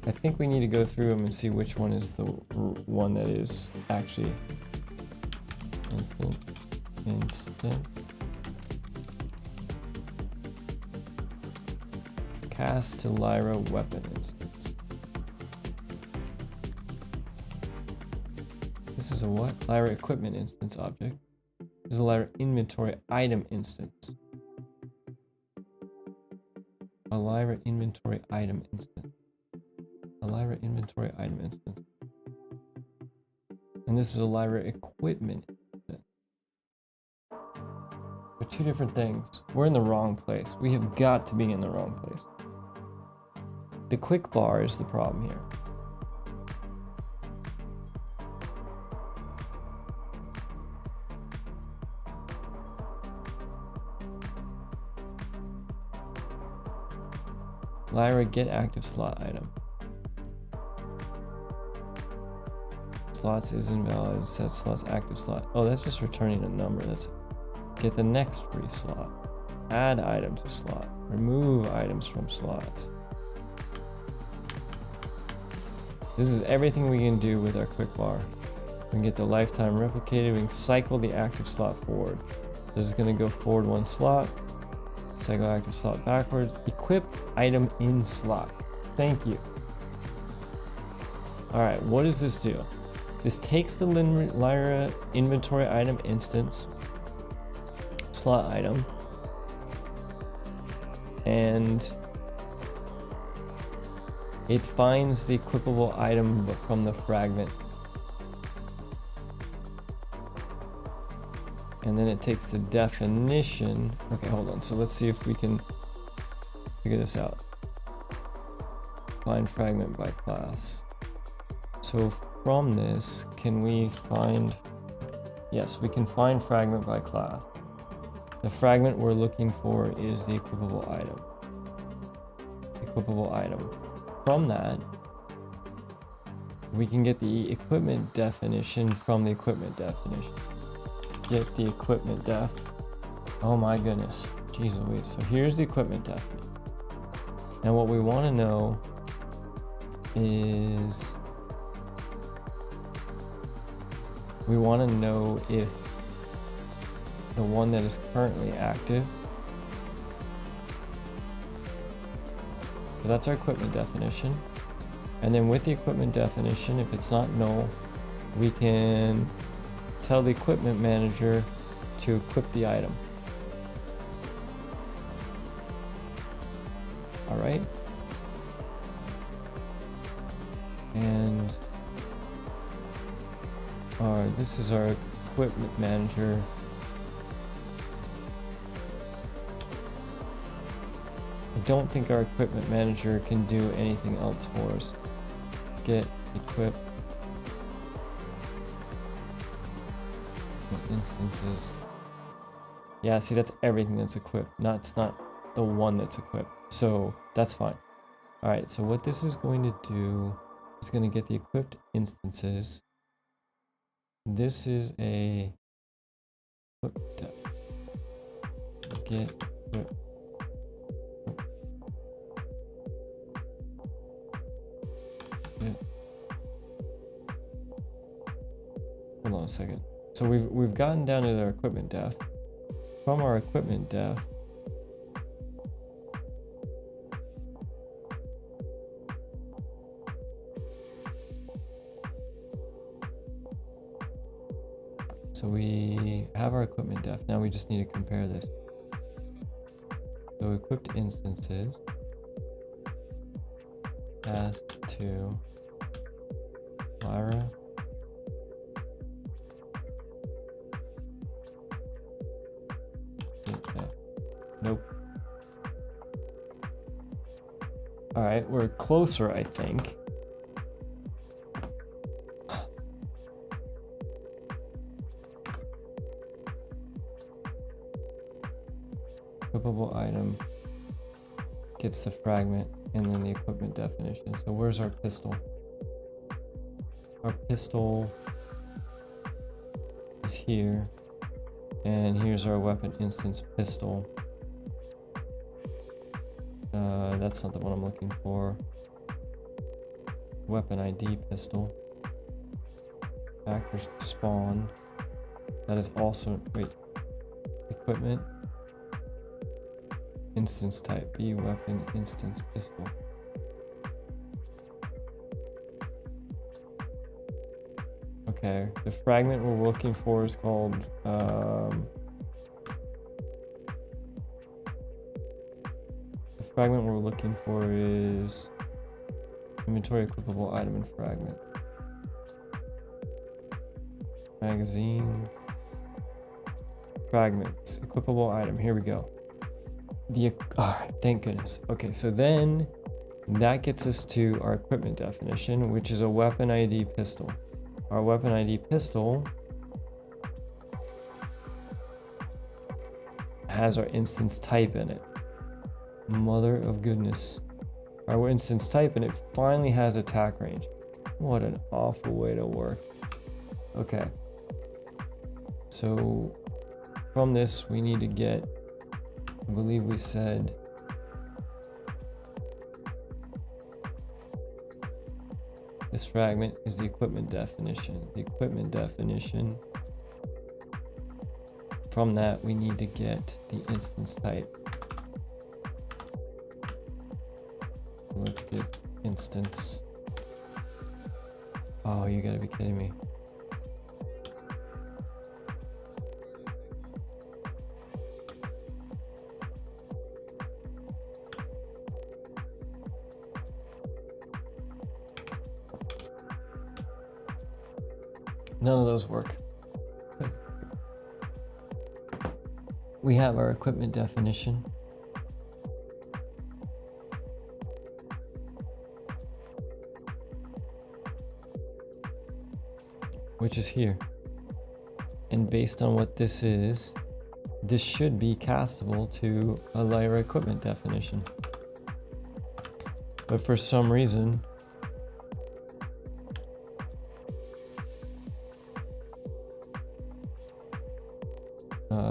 I think we need to go through them and see which one is the one that is actually instant. Cast to Lyra weapon instance. This is a what? Lyra equipment instance object. This is a Lyra inventory item instance. A Lyra inventory item instance. A Lyra inventory item instance. And this is a Lyra equipment instance. They're two different things. We're in the wrong place. We have got to be in the wrong place. The quick bar is the problem here. Lyra get active slot item. Slots is invalid. Set slots active slot. Oh, that's just returning a number. That's get the next free slot. Add item to slot. Remove items from slot. This is everything we can do with our quick bar. We can get the lifetime replicated. We can cycle the active slot forward. This is going to go forward one slot. Cycle active slot backwards. Equip item in slot. Thank you. Alright, what does this do? This takes the Lyra inventory item instance, slot item, and it finds the equipable item from the fragment. And then it takes the definition. Okay, hold on. So let's see if we can figure this out. Find fragment by class. So from this, can we find... Yes, we can find fragment by class. The fragment we're looking for is the equipable item. Equipable item. From that, we can get the equipment definition from the equipment definition. Get the equipment def. Oh my goodness. Jeez Louise. So here's the equipment definition. And what we want to know is... we want to know if the one that is currently active. So that's our equipment definition. And then with the equipment definition, if it's not null, we can tell the equipment manager to equip the item. All right. And this is our equipment manager. I don't think our equipment manager can do anything else for us. Get equip instances. Yeah, see, that's everything that's equipped. It's not the one that's equipped. So that's fine. All right, so what this is going to do is going to get the equipped instances. This is a get equipped. Hold on a second. So we've gotten down to their equipment depth. From our equipment depth, so we have our equipment depth. Now we just need to compare this. So equipped instances as to Lyra. Nope. All right, we're closer, I think. Equipable item gets the fragment and then the equipment definition. So where's our pistol? Our pistol is here, and here's our weapon instance pistol. That's not the one I'm looking for. Weapon ID pistol. Factors to spawn. That is also, wait, equipment. Instance type B, weapon instance pistol. Okay, the fragment we're looking for is called, the fragment we're looking for is inventory equipable item and fragment. Magazine. Fragments, equipable item, here we go. Thank goodness. Okay, so then that gets us to our equipment definition, which is a weapon ID pistol. Our weapon ID pistol has our instance type in it. Mother of goodness. Our instance type in it finally has attack range. What an awful way to work. Okay. So from this, we need to get, I believe we said, this fragment is the equipment definition. The equipment definition, from that we need to get the instance type. Let's get instance. Oh, you gotta be kidding me. None of those work. We have our equipment definition. Which is here. And based on what this is, this should be castable to a Lyra equipment definition. But for some reason,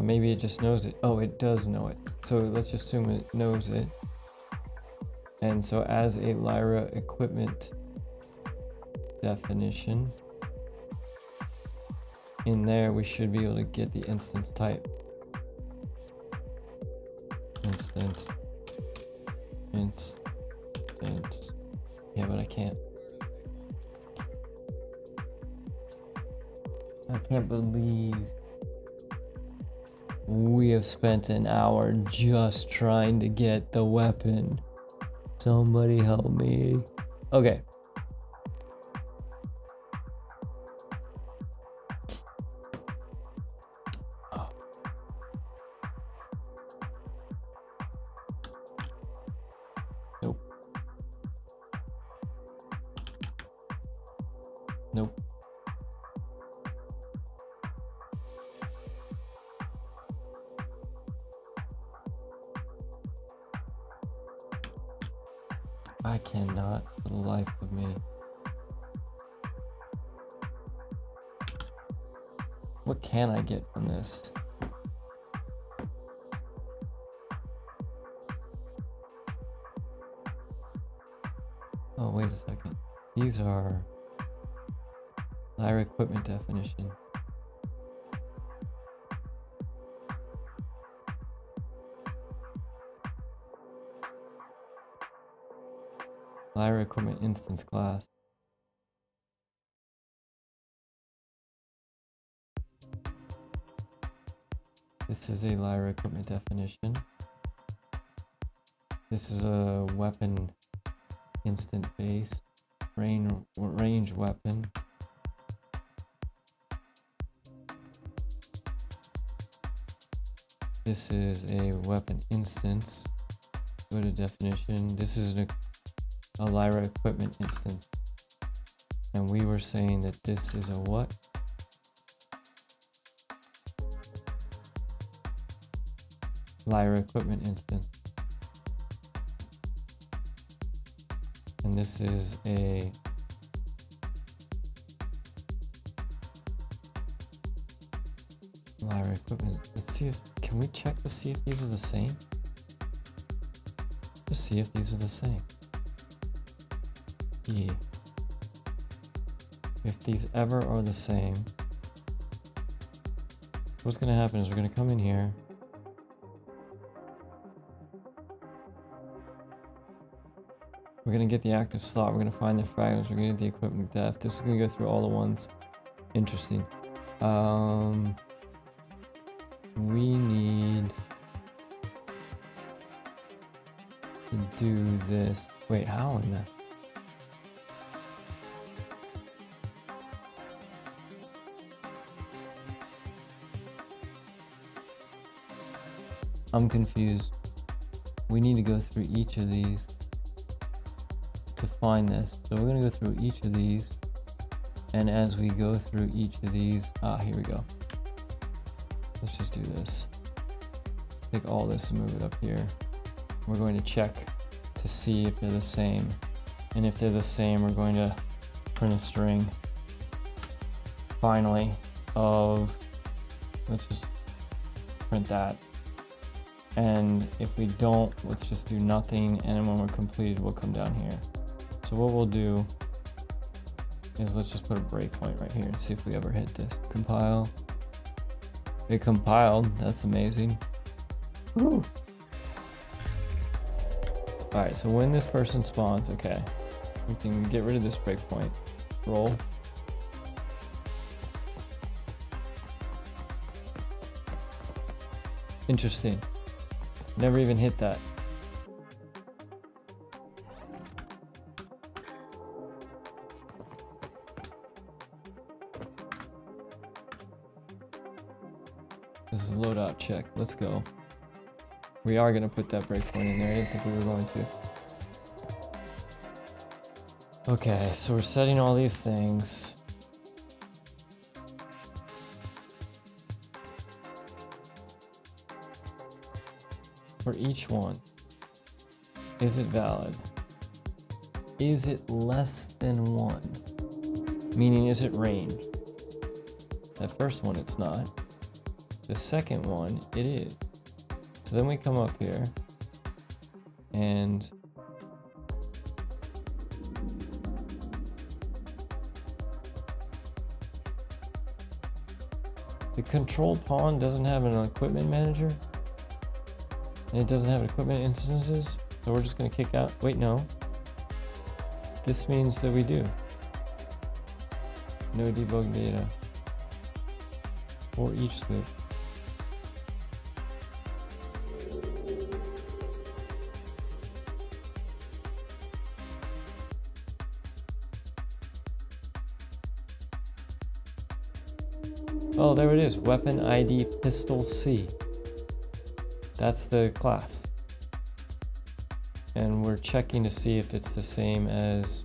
maybe it just knows it. Oh, it does know it. So let's just assume it knows it. And so as a Lyra equipment definition, in there we should be able to get the instance type. Instance. Yeah, but I can't. I can't believe we have spent an hour just trying to get the weapon. Somebody help me. Okay. Nope. Nope. I cannot for the life of me. What can I get from this? Oh, wait a second. These are lyra equipment definition. Lyra equipment instance class. This is a lyra equipment definition. This is a weapon instant base, range weapon. This is a weapon instance. Go to definition. This is a lyra equipment instance. And we were saying that this is a what? Lyra equipment instance. And this is a lyra equipment. Let's see if, can we check to see if these are the same? Just see if these are the same. Yeah. If these ever are the same, what's gonna happen is we're gonna come in here. We're gonna get the active slot, we're gonna find the fragments, we're gonna get the equipment depth. This is gonna go through all the ones. Interesting. We need to do this. Wait, how in the... I'm confused. We need to go through each of these to find this. So we're gonna go through each of these, and as we go through each of these, here we go. Let's just do this. Take all this and move it up here. We're going to check to see if they're the same. And if they're the same, we're going to print a string finally of, let's just print that. And if we don't, let's just do nothing. And when we're completed, we'll come down here. So what we'll do is let's just put a breakpoint right here and see if we ever hit this. Compile. It compiled. That's amazing. Woo. All right, so when this person spawns, okay, we can get rid of this breakpoint. Roll. Interesting. Never even hit that. This is a loadout check. Let's go. We are going to put that breakpoint in there. I didn't think we were going to. Okay, so we're setting all these things. For each one, is it valid? Is it less than 1? Meaning, is it ranged? That first one, it's not. The second one, it is. So then we come up here and the control pawn doesn't have an equipment manager. And it doesn't have equipment instances, so we're just going to kick out. Wait, no. This means that we do. No debug data for each loop. Oh, there it is. Weapon ID pistol C. That's the class. And we're checking to see if it's the same as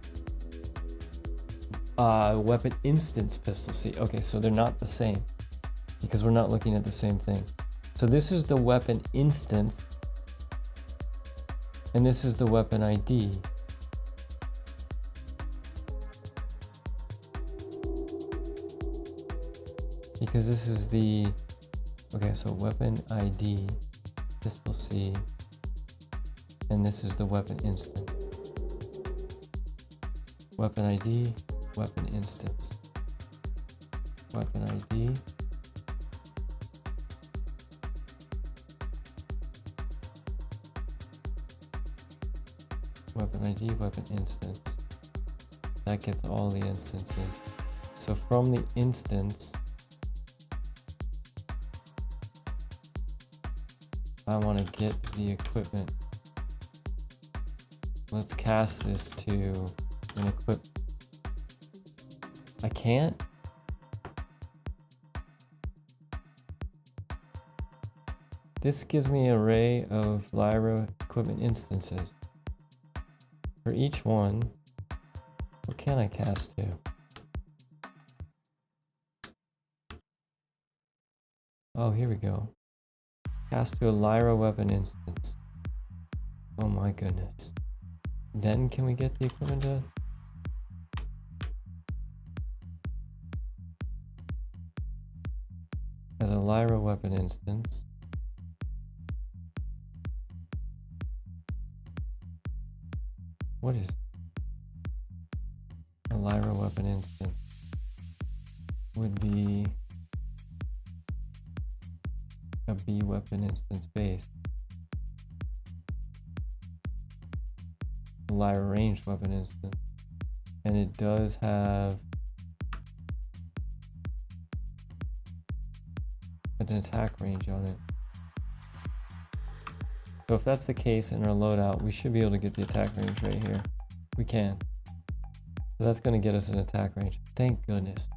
weapon instance pistol C. Okay, so they're not the same because we're not looking at the same thing. So this is the weapon instance and this is the weapon ID. because this is the, okay, so weapon ID, pistol C, and this is the weapon instant. Weapon ID, weapon instance. Weapon ID. Weapon ID, weapon instance. That gets all the instances. So from the instance, I want to get the equipment. Let's cast this to an equip. I can't? This gives me an array of Lyra equipment instances. For each one, what can I cast to? Oh, here we go. Cast to a Lyra weapon instance. Oh my goodness. Then can we get the equipment to? As a Lyra weapon instance. What is a Lyra weapon instance? Would be a B weapon instance base. A Lyra ranged weapon instance. And it does have an attack range on it. So if that's the case in our loadout, we should be able to get the attack range right here. We can. So that's going to get us an attack range. Thank goodness.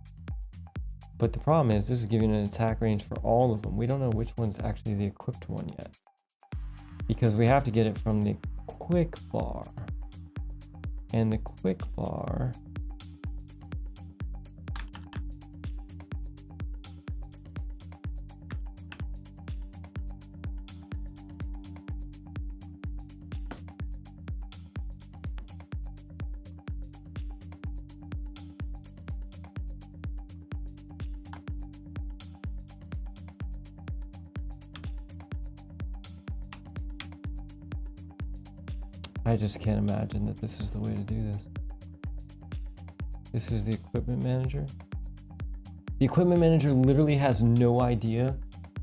But the problem is this is giving an attack range for all of them. We don't know which one's actually the equipped one yet, because we have to get it from the quick bar. And the quick bar I just can't imagine that this is the way to do this. This is the equipment manager. The equipment manager literally has no idea,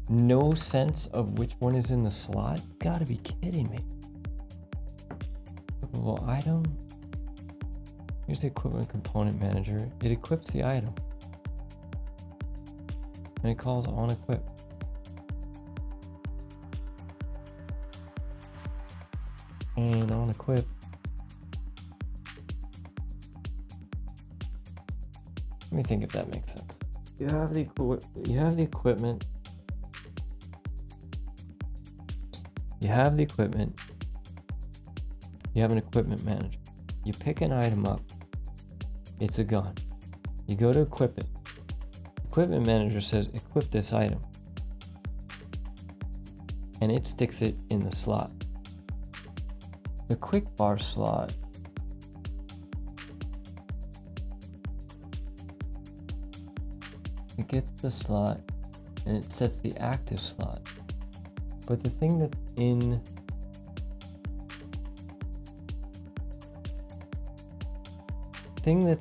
no sense of which one is in the slot. You gotta be kidding me. Equipable item. Here's the equipment component manager. It equips the item. And it calls on equip. And on equip. Let me think if that makes sense. You have the equipment. You have the equipment. You have an equipment manager. You pick an item up. It's a gun. You go to equip it. Equipment manager says equip this item. And it sticks it in the slot. The quick bar slot it gets the slot and it sets the active slot. But the thing that's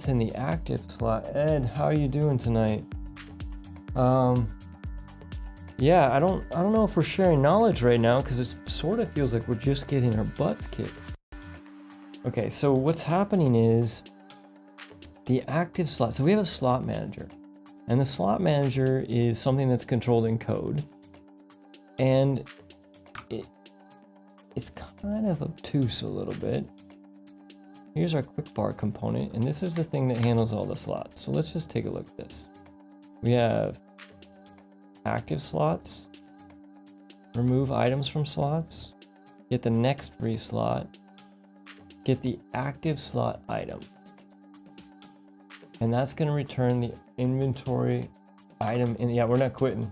in the active slot, Ed, how are you doing tonight? Yeah, I don't know if we're sharing knowledge right now because it sort of feels like we're just getting our butts kicked. Okay, so what's happening is the active slot. So we have a slot manager, and the slot manager is something that's controlled in code, and it's kind of obtuse a little bit. Here's our quick bar component, and this is the thing that handles all the slots. So let's just take a look at this. We have active slots, remove items from slots, get the next free slot, get the active slot item. And that's going to return the inventory item. And yeah, we're not quitting.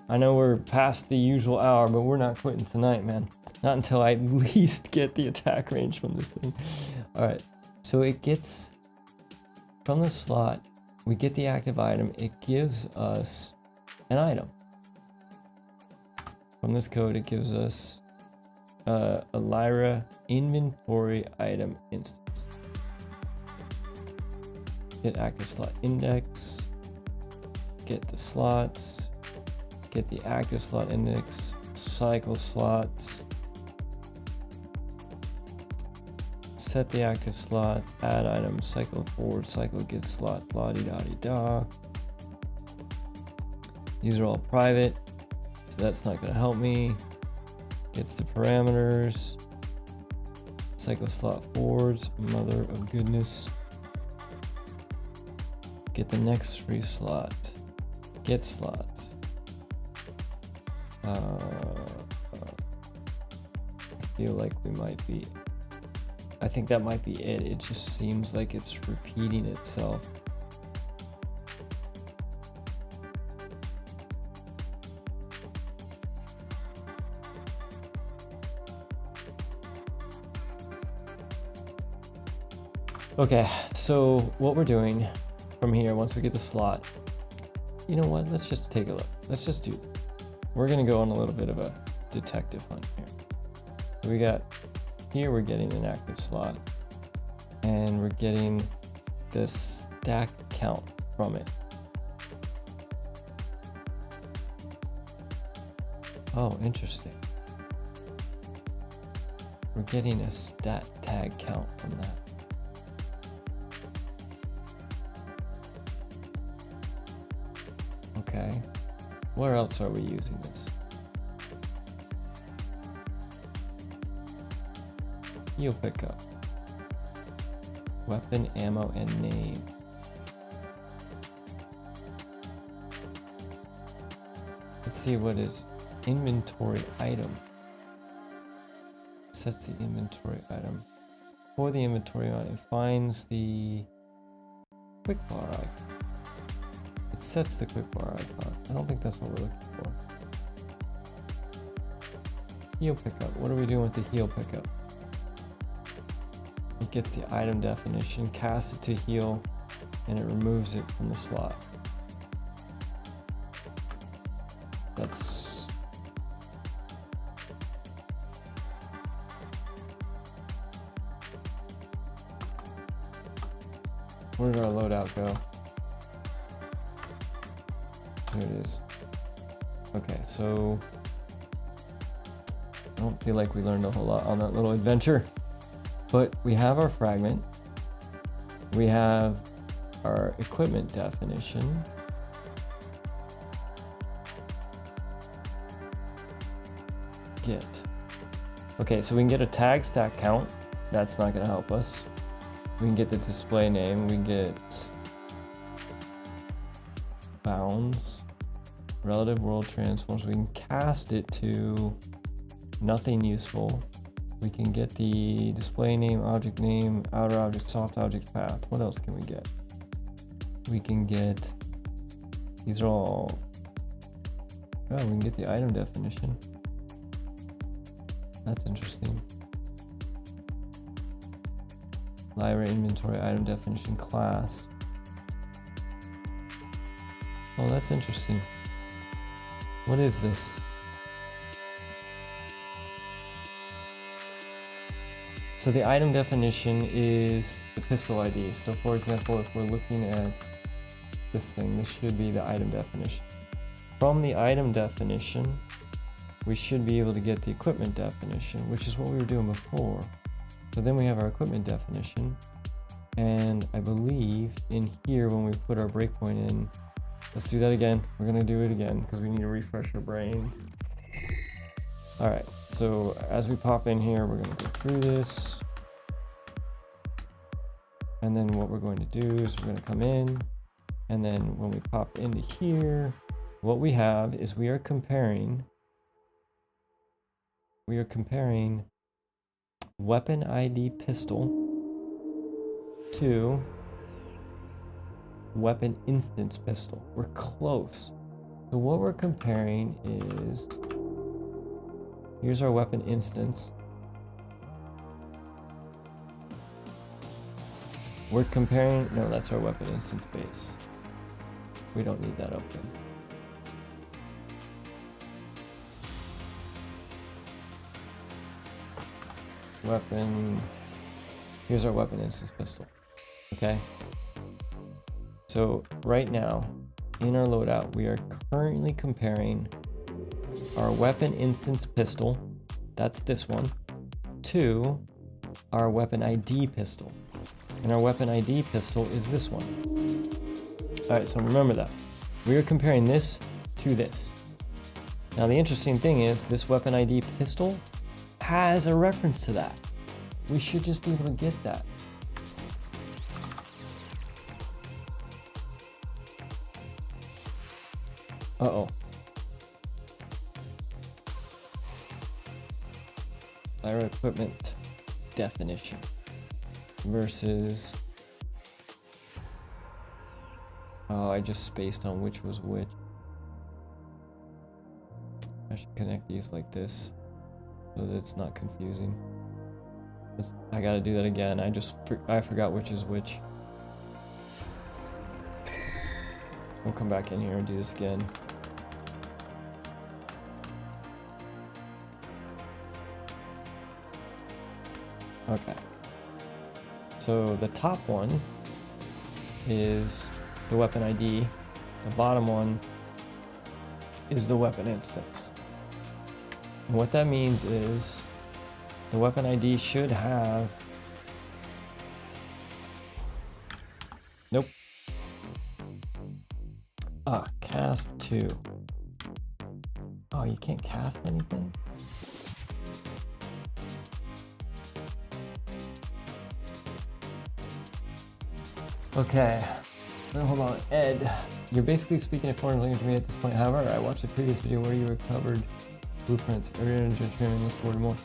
I know we're past the usual hour, but we're not quitting tonight, man. Not until I at least get the attack range from this thing. All right, so it gets from the slot we get the active item, it gives us an item. From this code, it gives us a Lyra inventory item instance. Get active slot index, get the slots, get the active slot index, cycle slots, set the active slots, add items, cycle forward, cycle get slots, la-di-da-di-da. These are all private, so that's not going to help me. Gets the parameters, cycle slot forwards, mother of goodness. Get the next free slot, get slots. I feel like we might be, I think that might be it. It just seems like it's repeating itself. Okay, so what we're doing from here, once we get the slot, you know what, let's just take a look. Let's just do, we're gonna go on a little bit of a detective hunt here. We got, here we're getting an active slot, and we're getting the stack count from it. Oh, interesting. We're getting a stat tag count from that. Okay, where else are we using this? Heal pickup, weapon, ammo, and name. Let's see what is inventory item. Sets the inventory item. For the inventory item, it finds the quick bar icon. It sets the quick bar icon. I don't think that's what we're looking for. Heal pickup. What are we doing with the heal pickup? It gets the item definition, casts it to heal, and it removes it from the slot. That's... Where did our loadout go? Here it is. Okay, so I don't feel like we learned a whole lot on that little adventure, but we have our fragment. We have our equipment definition. Get. Okay, so we can get a tag stack count. That's not going to help us. We can get the display name. We can get bounds, relative world transforms. We can cast it to nothing useful. We can get the display name, object name, outer object, soft object path. What else can we get? We can get, these are all, oh, we can get the item definition. That's interesting. Lyra inventory item definition class. Oh, that's interesting. What is this? So the item definition is the pistol ID. So for example, if we're looking at this thing, this should be the item definition. From the item definition, we should be able to get the equipment definition, which is what we were doing before. So then we have our equipment definition. And I believe in here, when we put our breakpoint in, let's do that again. We're gonna do it again because we need to refresh our brains. All right, so as we pop in here, we're gonna go through this. And then what we're going to do is we're gonna come in, and then when we pop into here, what we have is we are comparing weapon ID pistol to weapon instance pistol. We're close. So what we're comparing is, here's our weapon instance. We're comparing, no, that's our weapon instance base. We don't need that open. Weapon. Here's our weapon instance pistol. Okay. So right now in our loadout, we are currently comparing our weapon instance pistol, that's this one, to our weapon ID pistol. And our weapon ID pistol is this one. All right, so remember that. We are comparing this to this. Now the interesting thing is this weapon ID pistol has a reference to that. We should just be able to get that. Uh-oh. Fire equipment definition versus... Oh, I just spaced on which was which. I should connect these like this so that it's not confusing. I gotta do that again. I forgot which is which. We'll come back in here and do this again. Okay. So the top one is the weapon ID. The bottom one is the weapon instance. And what that means is the weapon ID should have... Nope. Cast 2. Oh, you can't cast anything? Okay. Now, hold on. Ed, you're basically speaking accordingly to me at this point. However, I watched the previous video where you recovered blueprints. Area engineering, look forward to more.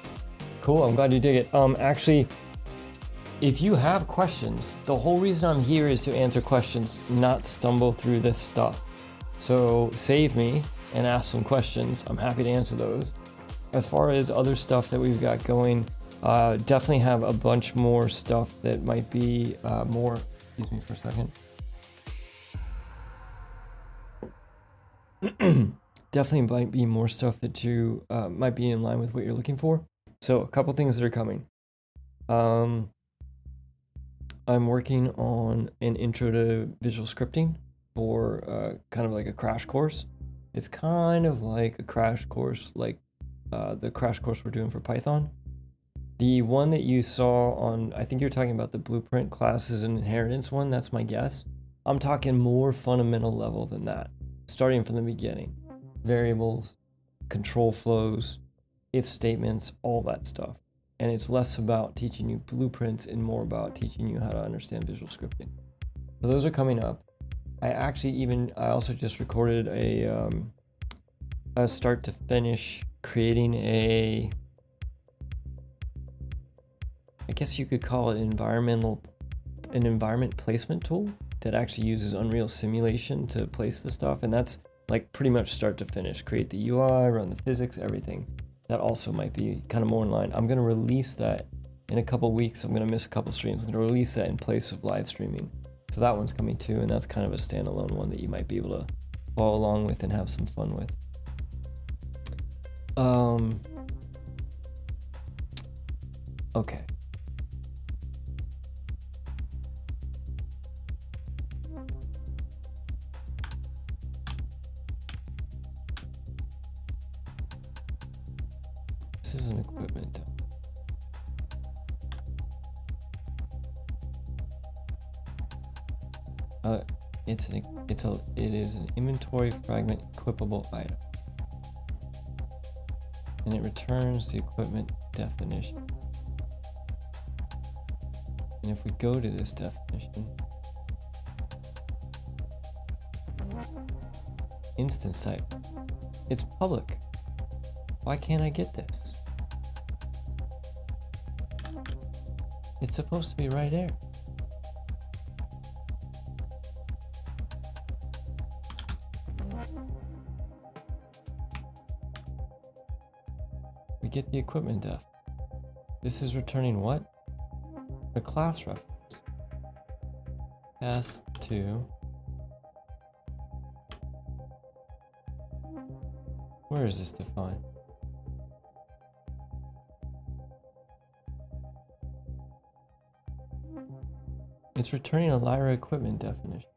Cool, I'm glad you dig it. Actually, if you have questions, the whole reason I'm here is to answer questions, not stumble through this stuff. So save me and ask some questions. I'm happy to answer those. As far as other stuff that we've got going, definitely have a bunch more stuff that might be more... Excuse me for a second. Definitely might be more stuff that you might be in line with what you're looking for. So a couple things that are coming. I'm working on an intro to visual scripting for kind of like a crash course. It's kind of like a crash course, like the crash course we're doing for Python. The one that you saw on, I think you're talking about the blueprint classes and inheritance one, that's my guess. I'm talking more fundamental level than that, starting from the beginning. Variables, control flows, if statements, all that stuff. And it's less about teaching you blueprints and more about teaching you how to understand visual scripting. So those are coming up. I also just recorded a start to finish creating I guess you could call it an environment placement tool that actually uses Unreal simulation to place the stuff. And that's like pretty much start to finish. Create the UI, run the physics, everything. That also might be kind of more in line. I'm going to release that in a couple weeks. I'm going to miss a couple streams. I'm going to release that in place of live streaming. So that one's coming too. And that's kind of a standalone one that you might be able to follow along with and have some fun with. Okay. This is an equipment. It is an inventory fragment equipable item. And it returns the equipment definition. And if we go to this definition, instance type, it's public. Why can't I get this? It's supposed to be right there. We get the equipment def. This is returning what? The class reference. S2 Where is this defined? It's returning a Lyra equipment definition.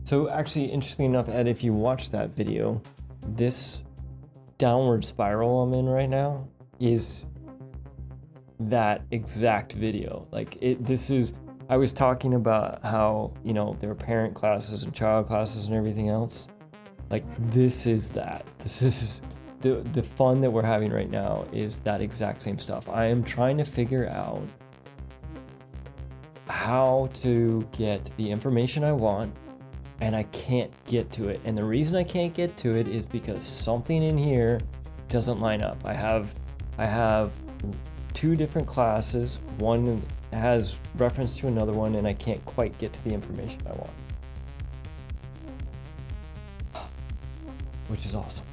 So actually, interestingly enough, Ed, if you watch that video, this downward spiral I'm in right now is that exact video. Like this is, I was talking about how, you know, there are parent classes and child classes and everything else. Like this is that. This is the fun that we're having right now is that exact same stuff. I am trying to figure out how to get the information I want, and I can't get to it. And the reason I can't get to it is because something in here doesn't line up. I have two different classes. One has reference to another one, and I can't quite get to the information I want. Which is awesome.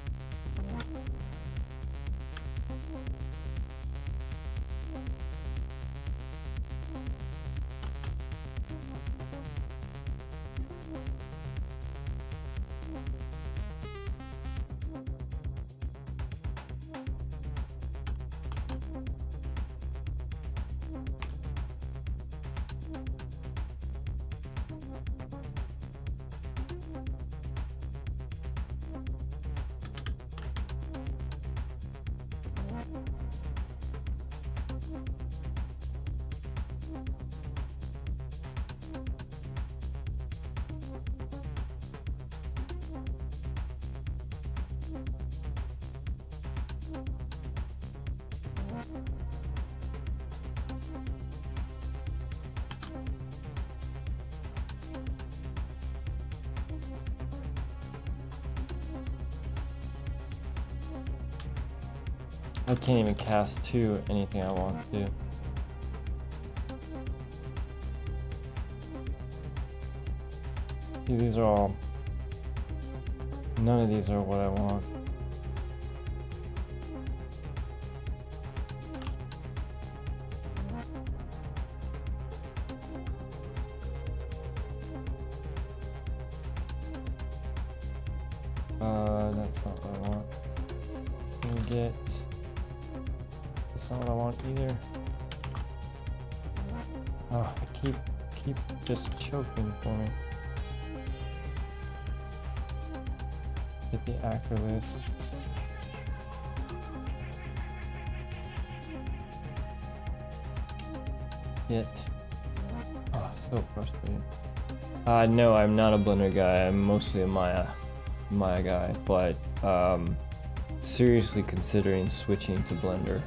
I can't even cast to anything I want to do. See, these are all, none of these are what I want. That's not what I want. Let me get, that's not what I want either. Oh, I keep just choking for me. Get the actor loose. Get, oh, so frustrating. No, I'm not a Blender guy. I'm mostly a Maya guy, but seriously considering switching to Blender.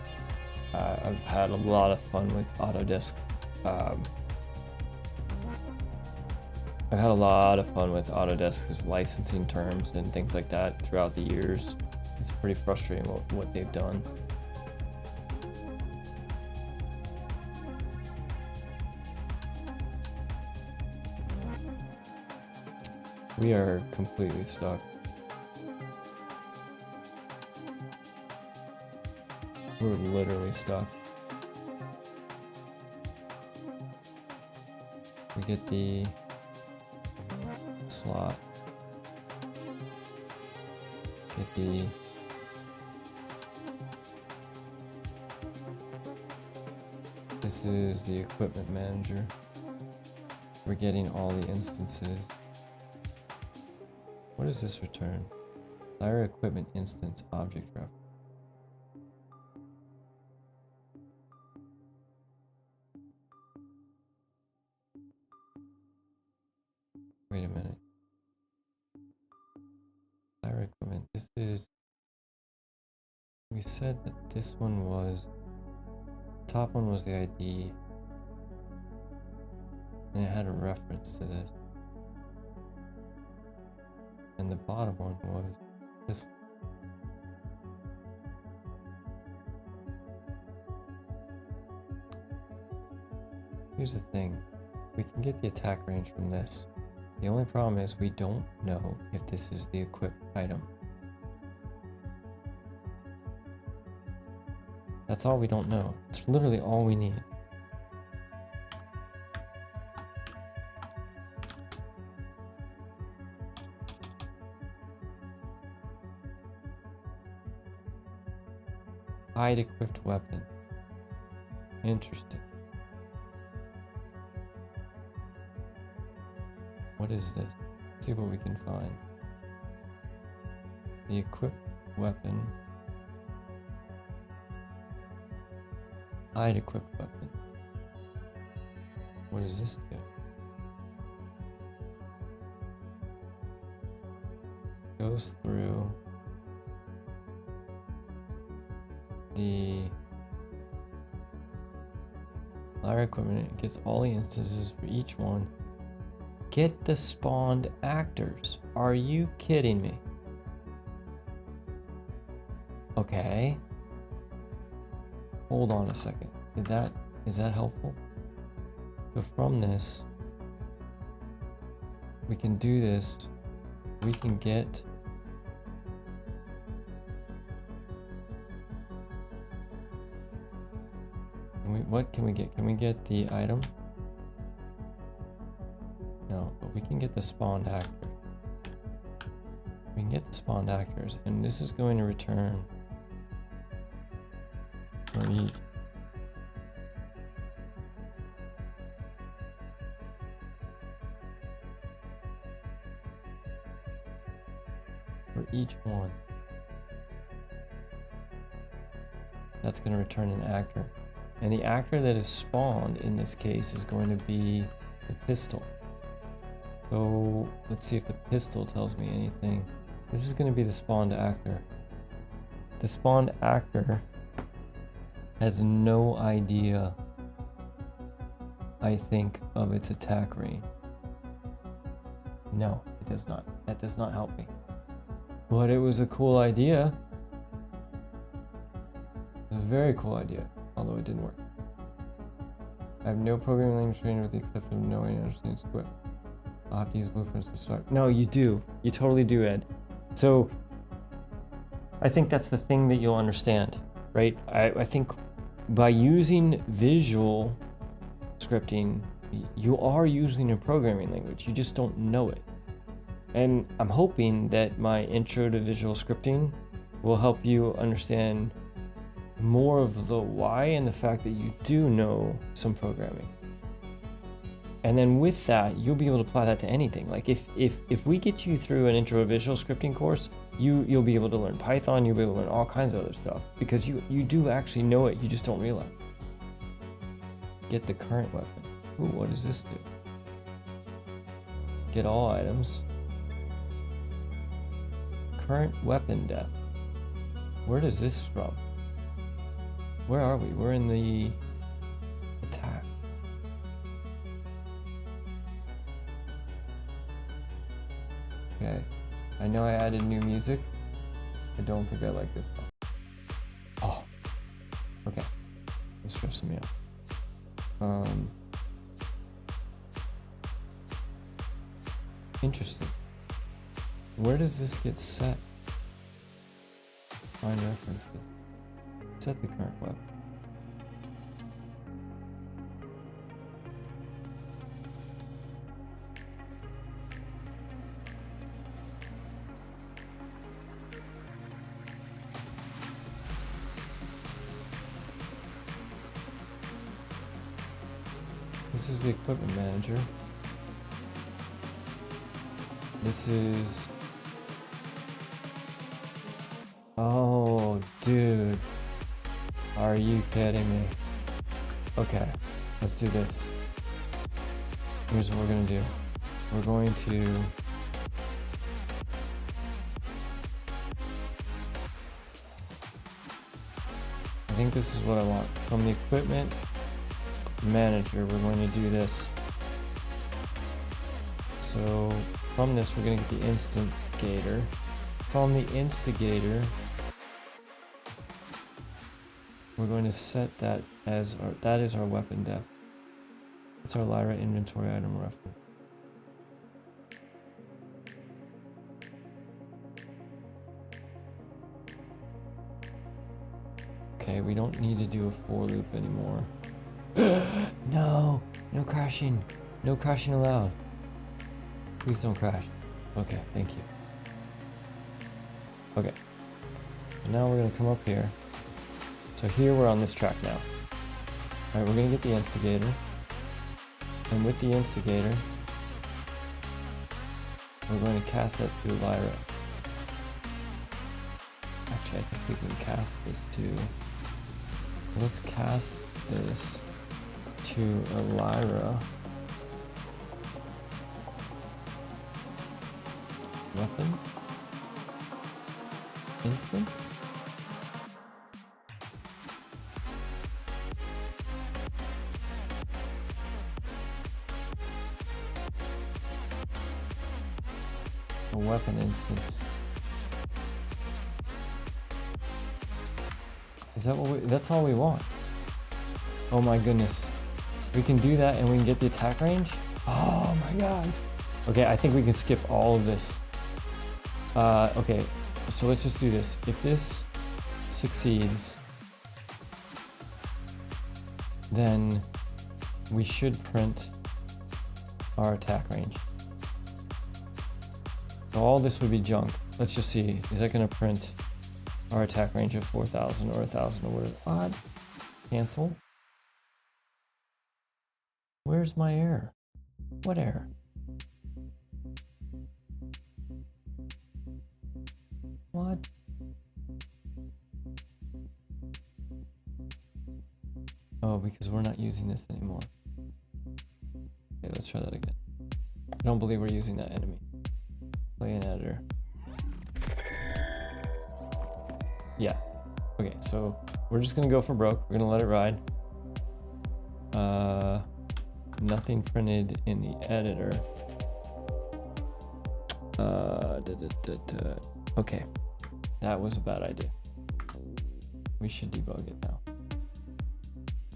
I've had a lot of fun with Autodesk. I've had a lot of fun with Autodesk's licensing terms and things like that throughout the years. It's pretty frustrating what they've done. We are completely stuck. We're literally stuck. We get the slot. Get the this is the equipment manager. We're getting all the instances. What does this return? Lyra equipment instance object reference. Wait a minute. Lyra equipment. This is. We said that this one was. The top one was the ID. And it had a reference to this. And the bottom one was this. Here's the thing. We can get the attack range from this. The only problem is we don't know if this is the equipped item. That's all we don't know. It's literally all we need. Hide equipped weapon. Interesting. What is this? Let's see what we can find. The equipped weapon. Hide equipped weapon. What does this do? Goes through the Lyra equipment. It gets all the instances for each one. Get the spawned actors. Are you kidding me? Okay. Hold on a second. Is that helpful? So from this, we can do this. We can get what can we get? Can we get the item? No, but we can get the spawned actor. We can get the spawned actors, and this is going to return for each one. That's going to return an actor. And the actor that is spawned in this case is going to be the pistol. So let's see if the pistol tells me anything. This is going to be the spawned actor. The spawned actor has no idea, I think, of its attack range. No, it does not. That does not help me. But it was a cool idea. It was a very cool idea, although it didn't work. I have no programming language training with the exception of knowing and understanding Swift. I'll have to use blueprints to start. No, you do. You totally do, Ed. So I think that's the thing that you'll understand, right? I think by using visual scripting, you are using a programming language. You just don't know it. And I'm hoping that my intro to visual scripting will help you understand more of the why and the fact that you do know some programming. And then with that, you'll be able to apply that to anything. Like if we get you through an intro to visual scripting course, you'll be able to learn Python, you'll be able to learn all kinds of other stuff because you do actually know it, you just don't realize. Get the current weapon. Ooh, what does this do? Get all items. Current weapon depth. Where does this from? Where are we? We're in the attack. Okay. I know I added new music. I don't think I like this though. Oh. Okay. It's stressing me out. Interesting. Where does this get set? Find reference. Set the current weapon. This is the equipment manager. This is... Oh, dude. Are you kidding me? Okay, let's do this. Here's what we're gonna do. We're going to... I think this is what I want. From the equipment manager, we're going to do this. So from this, we're going to get the instigator. From the instigator, we're going to set that as our, that is our weapon depth. It's our Lyra inventory item reference. Okay, we don't need to do a for loop anymore. No, no crashing. No crashing allowed. Please don't crash. Okay, thank you. Okay. Now we're gonna come up here. So here we're on this track now. All right, we're gonna get the instigator. And with the instigator, we're going to cast that to Lyra. Actually, I think we can cast this to... Let's cast this to Lyra. Weapon? Instance? A weapon instance. Is that what we... That's all we want. Oh my goodness. We can do that and we can get the attack range? Oh my god. Okay, I think we can skip all of this. Okay, so let's just do this. If this succeeds, then we should print our attack range. So all this would be junk. Let's just see. Is that going to print our attack range of 4,000 or 1,000 or whatever? Odd. Cancel. Where's my error? What error? What? Oh, because we're not using this anymore. Okay, let's try that again. I don't believe we're using that enemy. Play an editor. Yeah. Okay, so we're just gonna go for broke. We're gonna let it ride. Nothing printed in the editor. Okay, that was a bad idea. We should debug it now.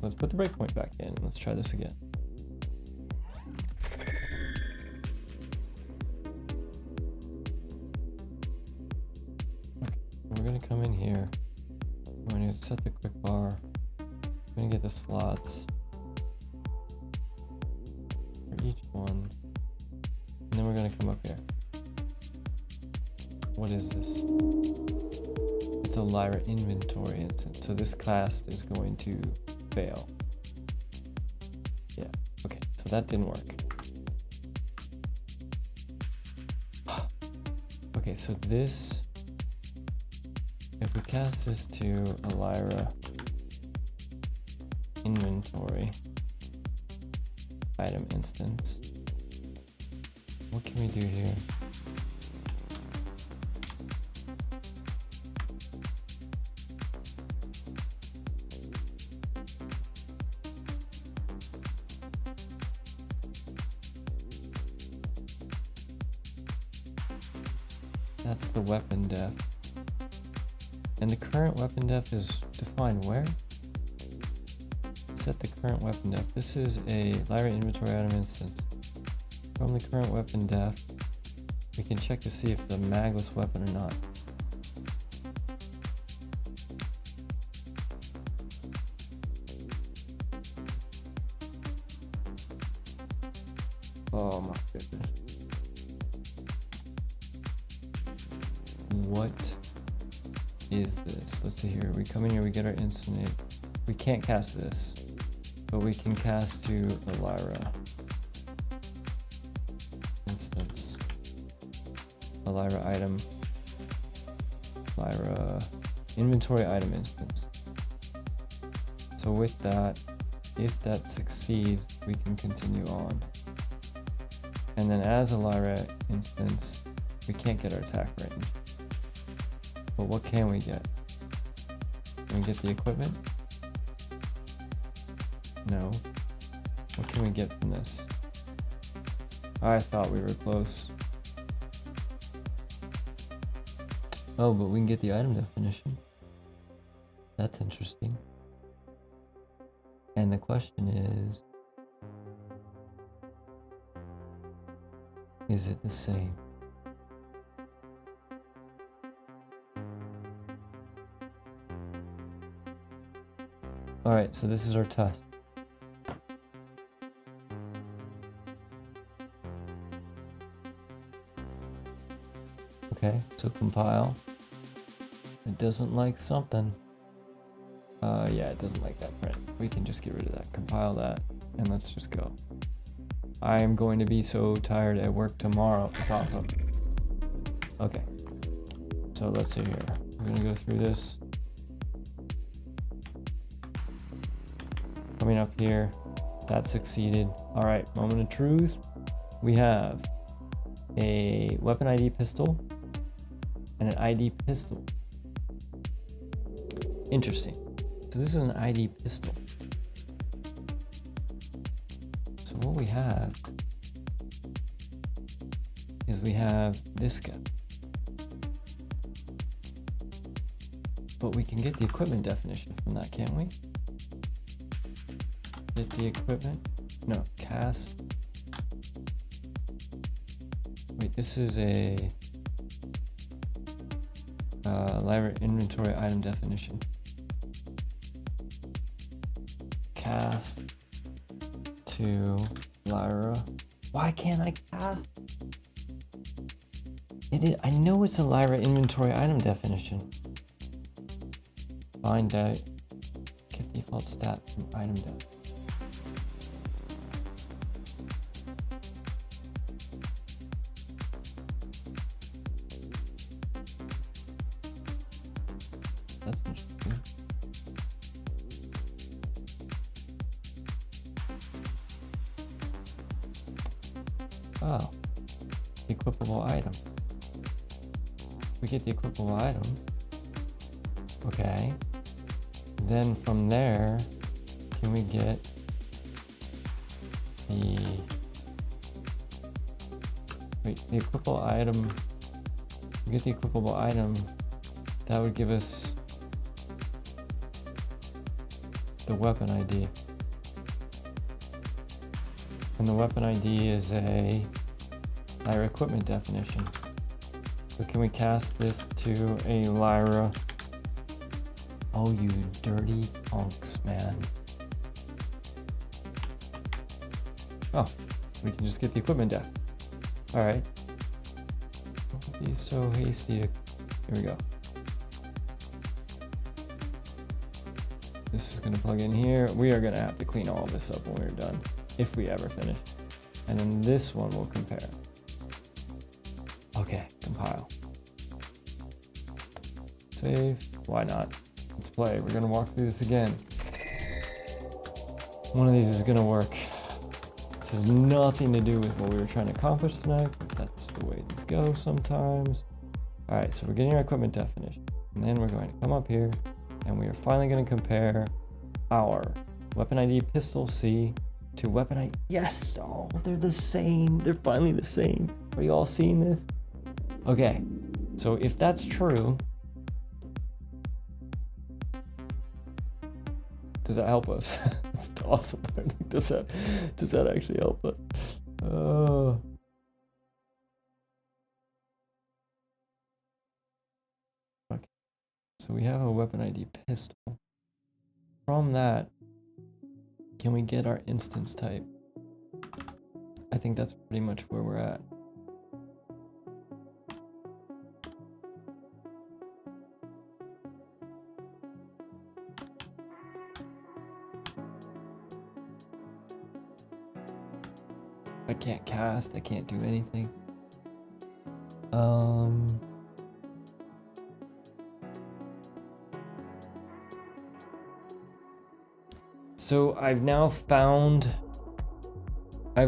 Let's put the breakpoint back in. Let's try this again. Okay, we're gonna come in here. We're gonna set the quick bar. We're gonna get the slots for each one, and then we're gonna come up here. What is this? It's a Lyra inventory instance. So this class is going to fail. Yeah, okay, so that didn't work. Okay, so this, if we cast this to a Lyra inventory item instance, what can we do here? That's the weapon def. And the current weapon def is defined where? Set the current weapon def. This is a Lyra inventory item instance. From the current weapon def, we can check to see if it's a magless weapon or not. Oh my goodness. What is this? Let's see here. We come in here, we get our instant. We can't cast this, but we can cast to the Lyra instance. A Lyra item. Lyra inventory item instance. So with that, if that succeeds, we can continue on. And then as a Lyra instance, we can't get our attack range. But what can we get? Can we get the equipment? No. What can we get from this? I thought we were close. Oh, but we can get the item definition. That's interesting. And the question is it the same? Alright, so this is our test. Okay, so compile. It doesn't like something. Yeah, it doesn't like that print. We can just get rid of that, compile that, and let's just go. I am going to be so tired at work tomorrow. It's awesome. Okay, so let's see here. We're gonna go through this. Coming up here, that succeeded. All right, moment of truth. We have a weapon ID pistol and an ID pistol. Interesting. So this is an ID pistol. So what we have is we have this guy. But we can get the equipment definition from that, can't we? Get the equipment? No, cast. Wait, this is a library inventory item definition. Cast to Lyra. Why can't I cast? I know it's a Lyra inventory item definition. Find out. Get default stat from item def. That's interesting. Oh, equipable item. We get the equipable item. Okay. Then from there, can we get the equipable item? We get the equipable item. That would give us the weapon ID. And the weapon ID is a Lyra equipment definition. So can we cast this to a Lyra? Oh, you dirty punks, man. Oh, we can just get the equipment def. All right. Don't be so hasty. Here we go. This is gonna plug in here. We are gonna have to clean all of this up when we're done, if we ever finish. And then this one will compare. Okay, compile. Save, why not? Let's play, we're gonna walk through this again. One of these is gonna work. This has nothing to do with what we were trying to accomplish tonight, but that's the way these go sometimes. All right, so we're getting our equipment definition. And then we're going to come up here and we are finally gonna compare our weapon ID pistol C to weapon ID. Yes, oh, they're the same. They're finally the same. Are you all seeing this? Okay, so if that's true, does that help us? That's the awesome part. Does that actually help us? Okay, so we have a weapon ID pistol. From that, can we get our instance type? I think that's pretty much where we're at. I can't cast, I can't do anything. So I've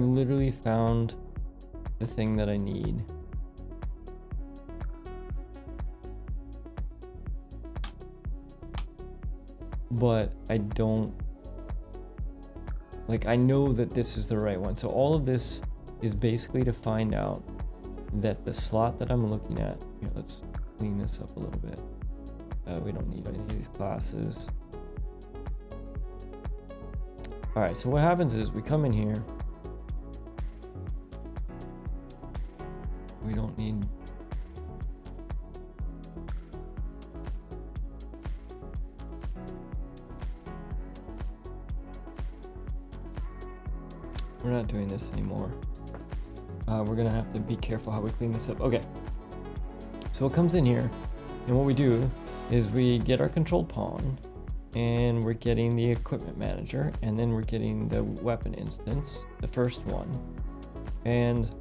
literally found the thing that I need. But I don't, like, I know that this is the right one. So all of this is basically to find out that the slot that I'm looking at, here, let's clean this up a little bit. We don't need any of these classes. All right, so what happens is we come in here. We don't need, we're not doing this anymore. We're gonna have to be careful how we clean this up. Okay, so it comes in here, and what we do is we get our controlled pawn, and we're getting the equipment manager, and then we're getting the weapon instance, the first one, and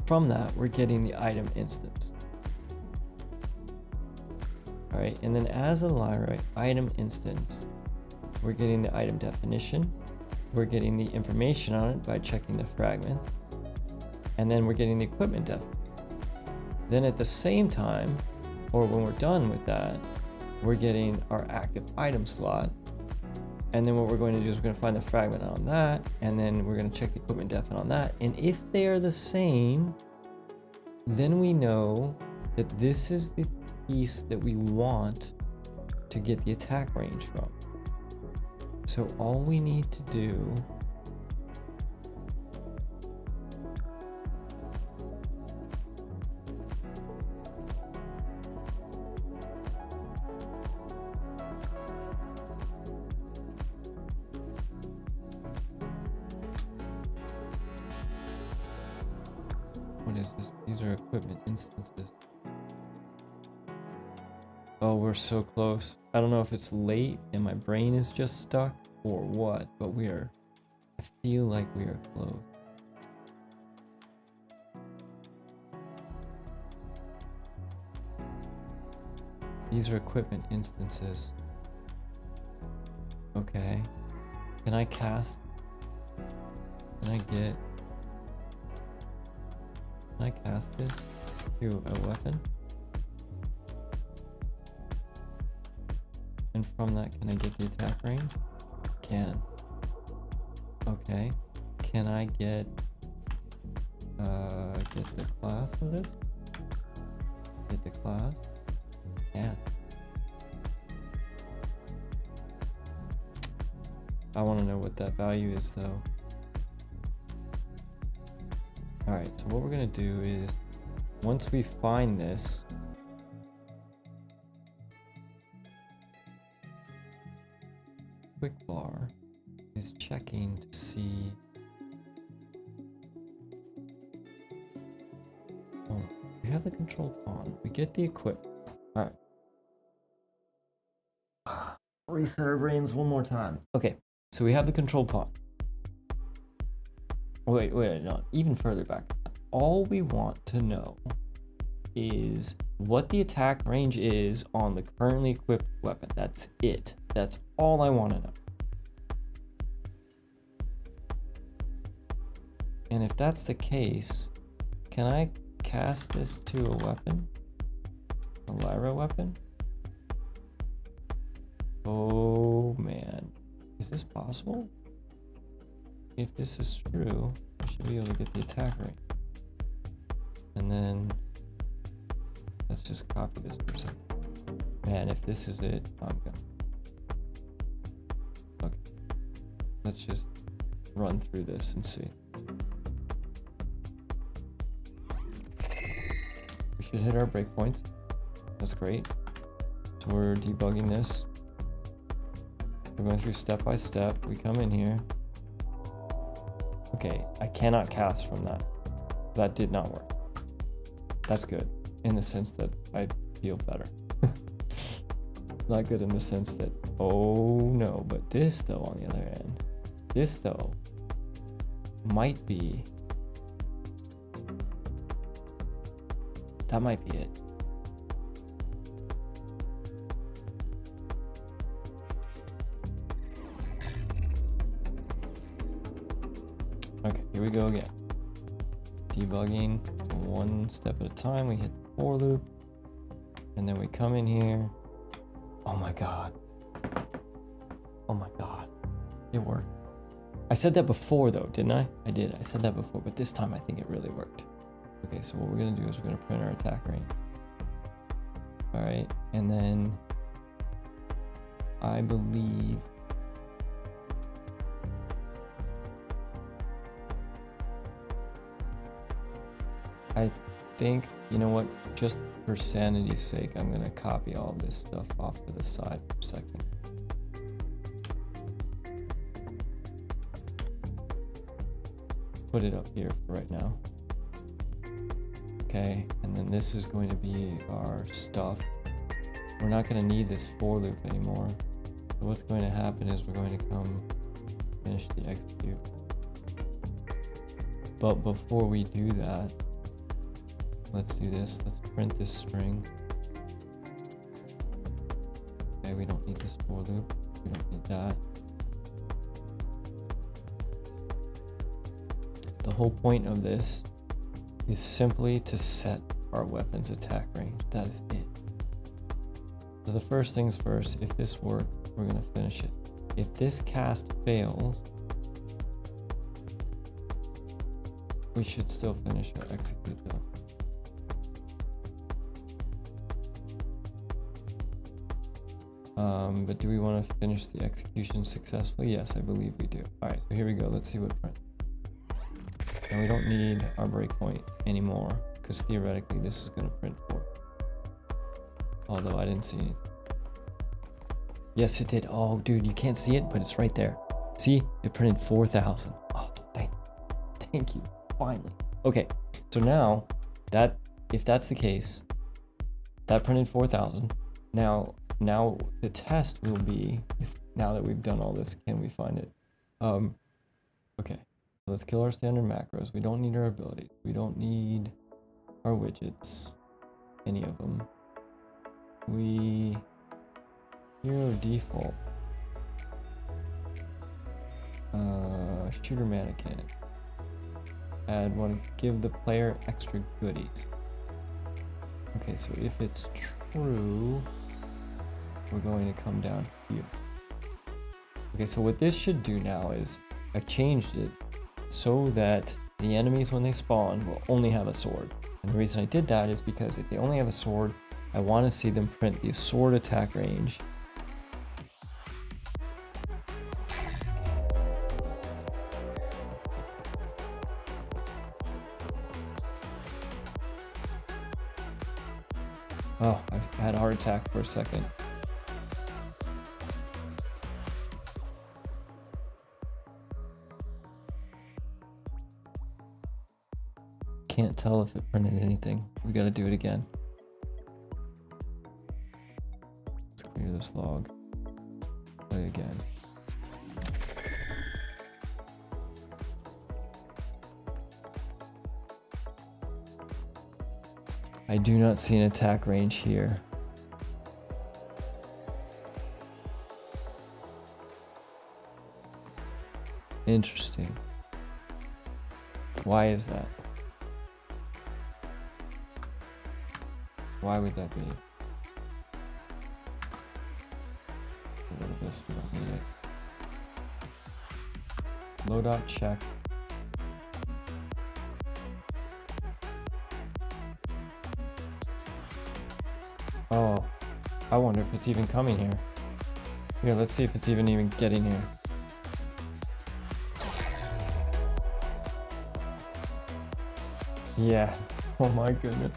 from that we're getting the item instance. All right, and then as a Lyra item instance, we're getting the item definition, we're getting the information on it by checking the fragments, and then we're getting the equipment def. Then at the same time, or when we're done with that, we're getting our active item slot. And then what we're going to do is we're going to find the fragment on that, and then we're going to check the equipment def on that. And if they are the same, then we know that this is the piece that we want to get the attack range from. So all we need to do what is this? These are equipment instances. Oh, we're so close. I don't know if it's late and my brain is just stuck or what, but I feel like we are close. These are equipment instances. Okay. Can I cast? Can I cast this to a weapon? And from that, can I get the attack range? Can. Okay. Can I get the class of this? Get the class? Yeah. I want to know what that value is though. Alright, so what we're going to do is, once we find this, quick bar is checking to see. Oh, we have the control pawn. We get the equip. Alright. Reset our brains one more time. Okay, so we have the control pawn. Wait, no, even further back. All we want to know is what the attack range is on the currently equipped weapon. That's it. That's all I want to know. And if that's the case, can I cast this to a weapon? A Lyra weapon? Oh man, is this possible? If this is true, I should be able to get the attack range. And then let's just copy this for a second. Man, if this is it, I'm gonna. Okay. Let's just run through this and see. We should hit our breakpoints. That's great. So we're debugging this. We're going through step by step. We come in here. Okay, I cannot cast from that. That did not work. That's good in the sense that I feel better. Not good in the sense that, oh no, but this though on the other end, this though might be, that might be it. Okay, here we go again. Debugging one step at a time. We hit the for loop, and then we come in here. Oh my god. Oh my god. It worked. I said that before though, didn't I? I did. I said that before, but this time I think it really worked. Okay, so what we're gonna do is we're gonna print our attack range. All right, and then I believe I think, you know what, just for sanity's sake, I'm gonna copy all this stuff off to the side for a second. Put it up here for right now. Okay, and then this is going to be our stuff. we're not going to need this for loop anymore. So what's going to happen is we're going to come finish the execute. But before we do that, let's do this. Let's print this string. Okay, we don't need this for loop. We don't need that. The whole point of this is simply to set our weapon's attack range. That is it. So the first things first, if this works, we're going to finish it. If this cast fails, we should still finish our execute though. But do we want to finish the execution successfully? Yes, I believe we do. All right, so here we go. Let's see what print. And we don't need our breakpoint anymore because theoretically this is going to print 4. Although I didn't see anything. Yes, it did. Oh, dude, you can't see it, but it's right there. See, it printed 4,000. Oh, thank you. Finally. Okay, so now that if that's the case, that printed 4,000. Now the test will be, if now that we've done all this, can we find it? Okay, so let's kill our standard macros. We don't need our abilities. We don't need our widgets, any of them. Hero default. Shooter mannequin. Add one, give the player extra goodies. Okay, so if it's true, we're going to come down here. Okay, so what this should do now is I've changed it so that the enemies when they spawn will only have a sword. And the reason I did that is because if they only have a sword, I want to see them print the sword attack range. Oh, I had a heart attack for a second. Can't tell if it printed anything. We gotta do it again. Let's clear this log. Play again. I do not see an attack range here. Interesting. Why is that? Why would that be? A little this, we don't need it. Loadout check. Oh, I wonder if it's even coming here. Here, let's see if it's even getting here. Yeah. Oh my goodness.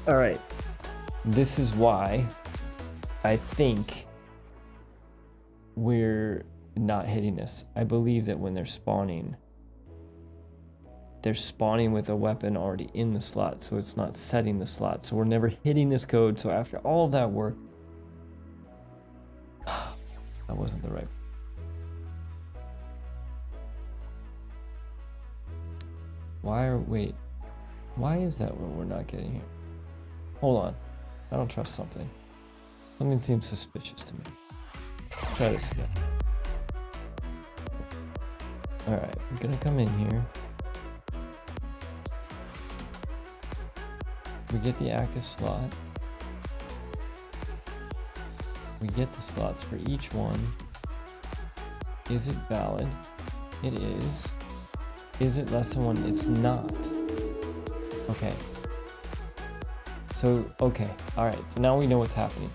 All right. This is why I think we're not hitting this. I believe that when they're spawning with a weapon already in the slot, so it's not setting the slot. So we're never hitting this code. So after all of that work, that wasn't the right. Why is that what we're not getting here? Hold on, I don't trust something. Something seems suspicious to me. Try this again. All right, I'm gonna come in here. We get the active slot. We get the slots for each one. Is it valid? It is. Is it less than 1? It's not. Okay. So, okay. All right. So now we know what's happening.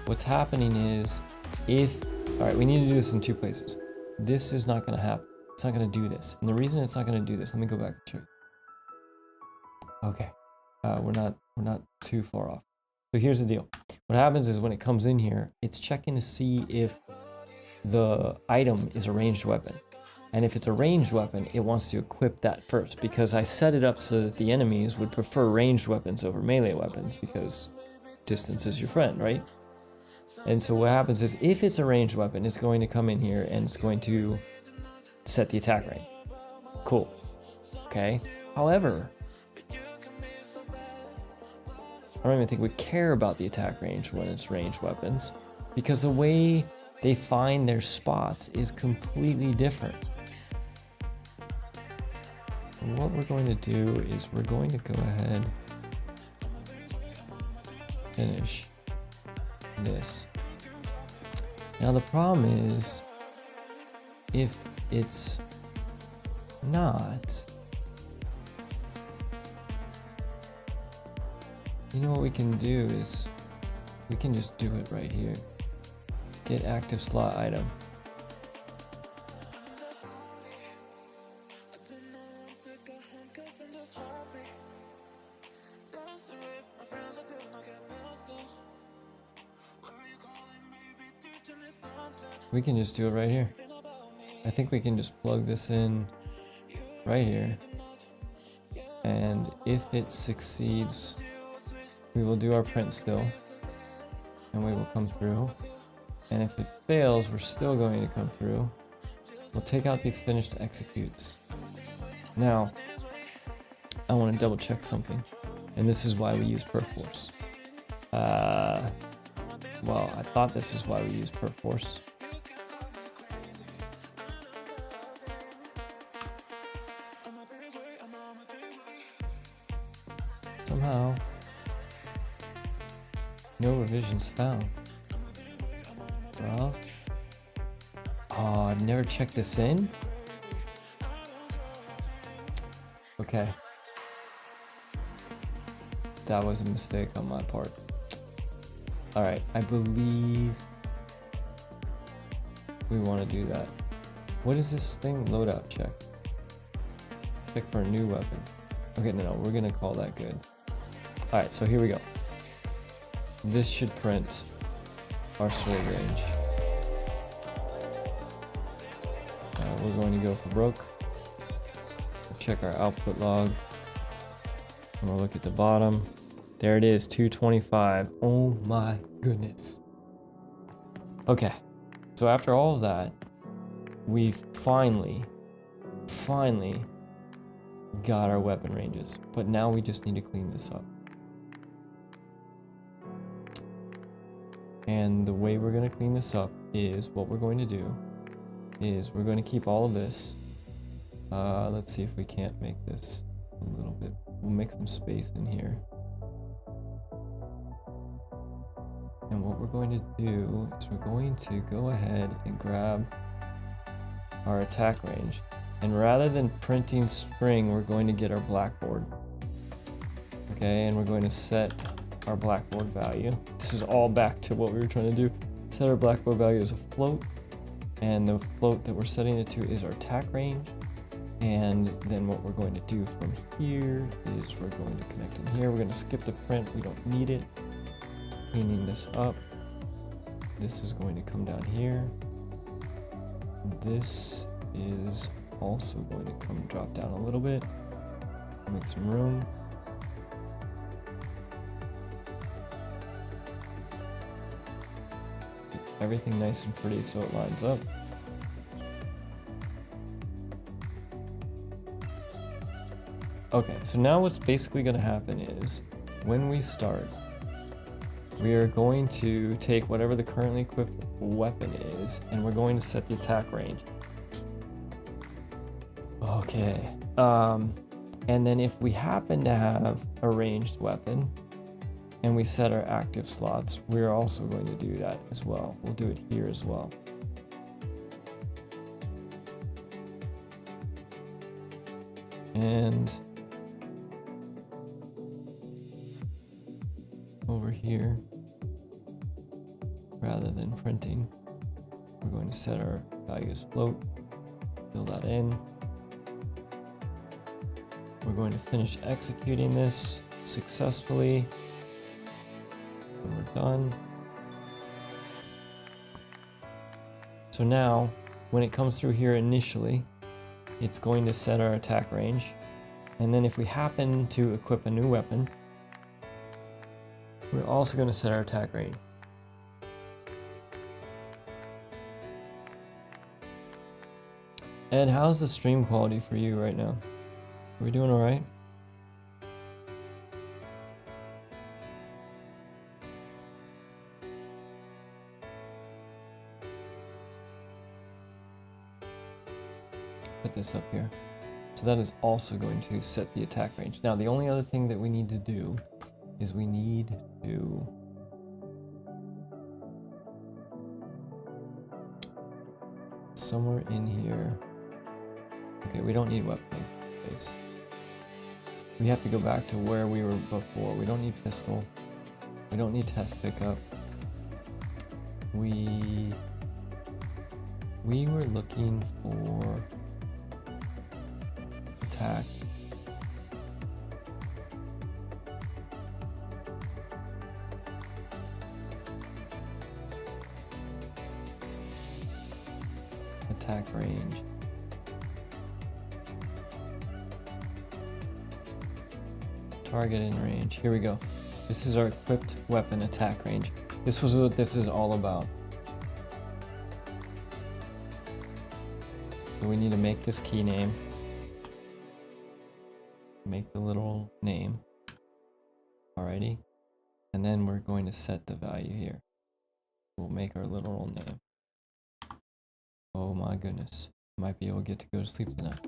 What's happening is all right, we need to do this in 2 places. This is not going to happen. It's not going to do this. And the reason it's not going to do this, let me go back and show you. Okay. We're not too far off. So here's the deal. What happens is when it comes in here, it's checking to see if the item is a ranged weapon. And if it's a ranged weapon, it wants to equip that first, because I set it up so that the enemies would prefer ranged weapons over melee weapons, because distance is your friend, right? And so what happens is, if it's a ranged weapon, it's going to come in here and it's going to set the attack range. Cool. Okay. However, I don't even think we care about the attack range when it's ranged weapons, because the way they find their spots is completely different. And what we're going to do is we're going to go ahead, finish this. Now the problem is, if it's not, you know what we can do is, we can just do it right here. Get active slot item. We can just do it right here. I think we can just plug this in right here. And if it succeeds, we will do our print still. And we will come through. And if it fails, we're still going to come through. We'll take out these finished executes. Now, I want to double check something. And this is why we use perforce. Well, I thought this is why we use perforce. Somehow, no revisions found. Well, oh, I've never checked this in. Okay. That was a mistake on my part. Alright, I believe we want to do that. What is this thing? Loadout check. Check for a new weapon. Okay, no, we're gonna call that good. Alright, so here we go. This should print our sword range. We're going to go for broke. We'll check our output log. And we'll look at the bottom. There it is, 225. Oh my goodness. Okay, so after all of that, we've finally got our weapon ranges. But now we just need to clean this up. And the way we're going to clean this up is, what we're going to do is we're going to keep all of this. Let's see if we can't make this a little bit. We'll make some space in here. And what we're going to do is we're going to go ahead and grab our attack range. And rather than printing spring, we're going to get our blackboard. Okay, and we're going to set our blackboard value. This is all back to what we were trying to do. Set our blackboard value as a float. And the float that we're setting it to is our attack range. And then what we're going to do from here is we're going to connect in here. We're going to skip the print. We don't need it. Cleaning this up. This is going to come down here. This is also going to come drop down a little bit. Make some room. Get everything nice and pretty so it lines up. Okay, so now what's basically going to happen is, when we start, we are going to take whatever the currently equipped weapon is, and we're going to set the attack range. Okay, and then if we happen to have a ranged weapon, and we set our active slots, we're also going to do that as well. We'll do it here as well. And over here, rather than printing, we're going to set our value as float, fill that in. We're going to finish executing this successfully. And we're done. So now, when it comes through here initially, it's going to set our attack range. And then if we happen to equip a new weapon, we're also going to set our attack range. Ed, how's the stream quality for you right now? Are we doing all right? Put this up here. So that is also going to set the attack range. Now, the only other thing that we need to do is we need to somewhere in here. Okay, we don't need weapon base. We have to go back to where we were before. We don't need pistol. We don't need test pickup. We were looking for attack. Attack range. Target in range. Here we go. This is our equipped weapon attack range. This was what this is all about. So we need to make this key name. Make the little name. Alrighty. And then we're going to set the value here. We'll make our literal name. Oh my goodness. Might be able to get to go to sleep tonight.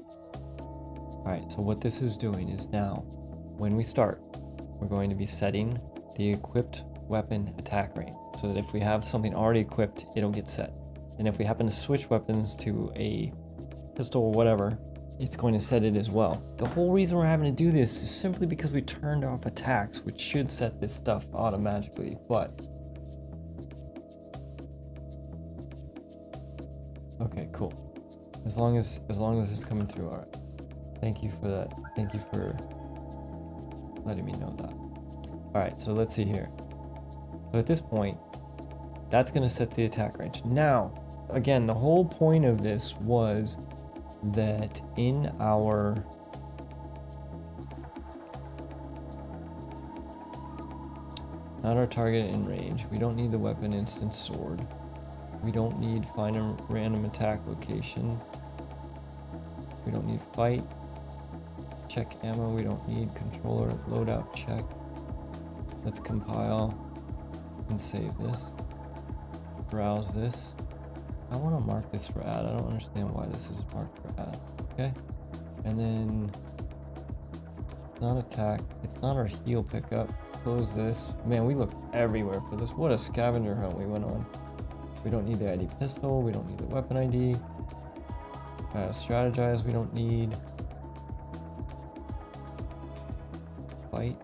Alright, so what this is doing is now, when we start, we're going to be setting the equipped weapon attack range. So that if we have something already equipped, it'll get set. And if we happen to switch weapons to a pistol or whatever, it's going to set it as well. The whole reason we're having to do this is simply because we turned off attacks, which should set this stuff automatically, but... Okay, cool. As long as it's coming through, alright. Thank you for that. Thank you for letting me know that. Alright, so let's see here. So at this point, that's going to set the attack range. Now, again, the whole point of this was that in our not our target in range, we don't need the weapon instance sword. We don't need find a random attack location. We don't need fight. Check ammo, we don't need controller loadout check. Let's compile and save this. Browse this. I want to mark this for add. I don't understand why this is marked for add. Okay. And then not attack. It's not our heal pickup. Close this. Man, we looked everywhere for this. What a scavenger hunt we went on. We don't need the ID pistol. We don't need the weapon ID. Strategize. We don't need. Fight.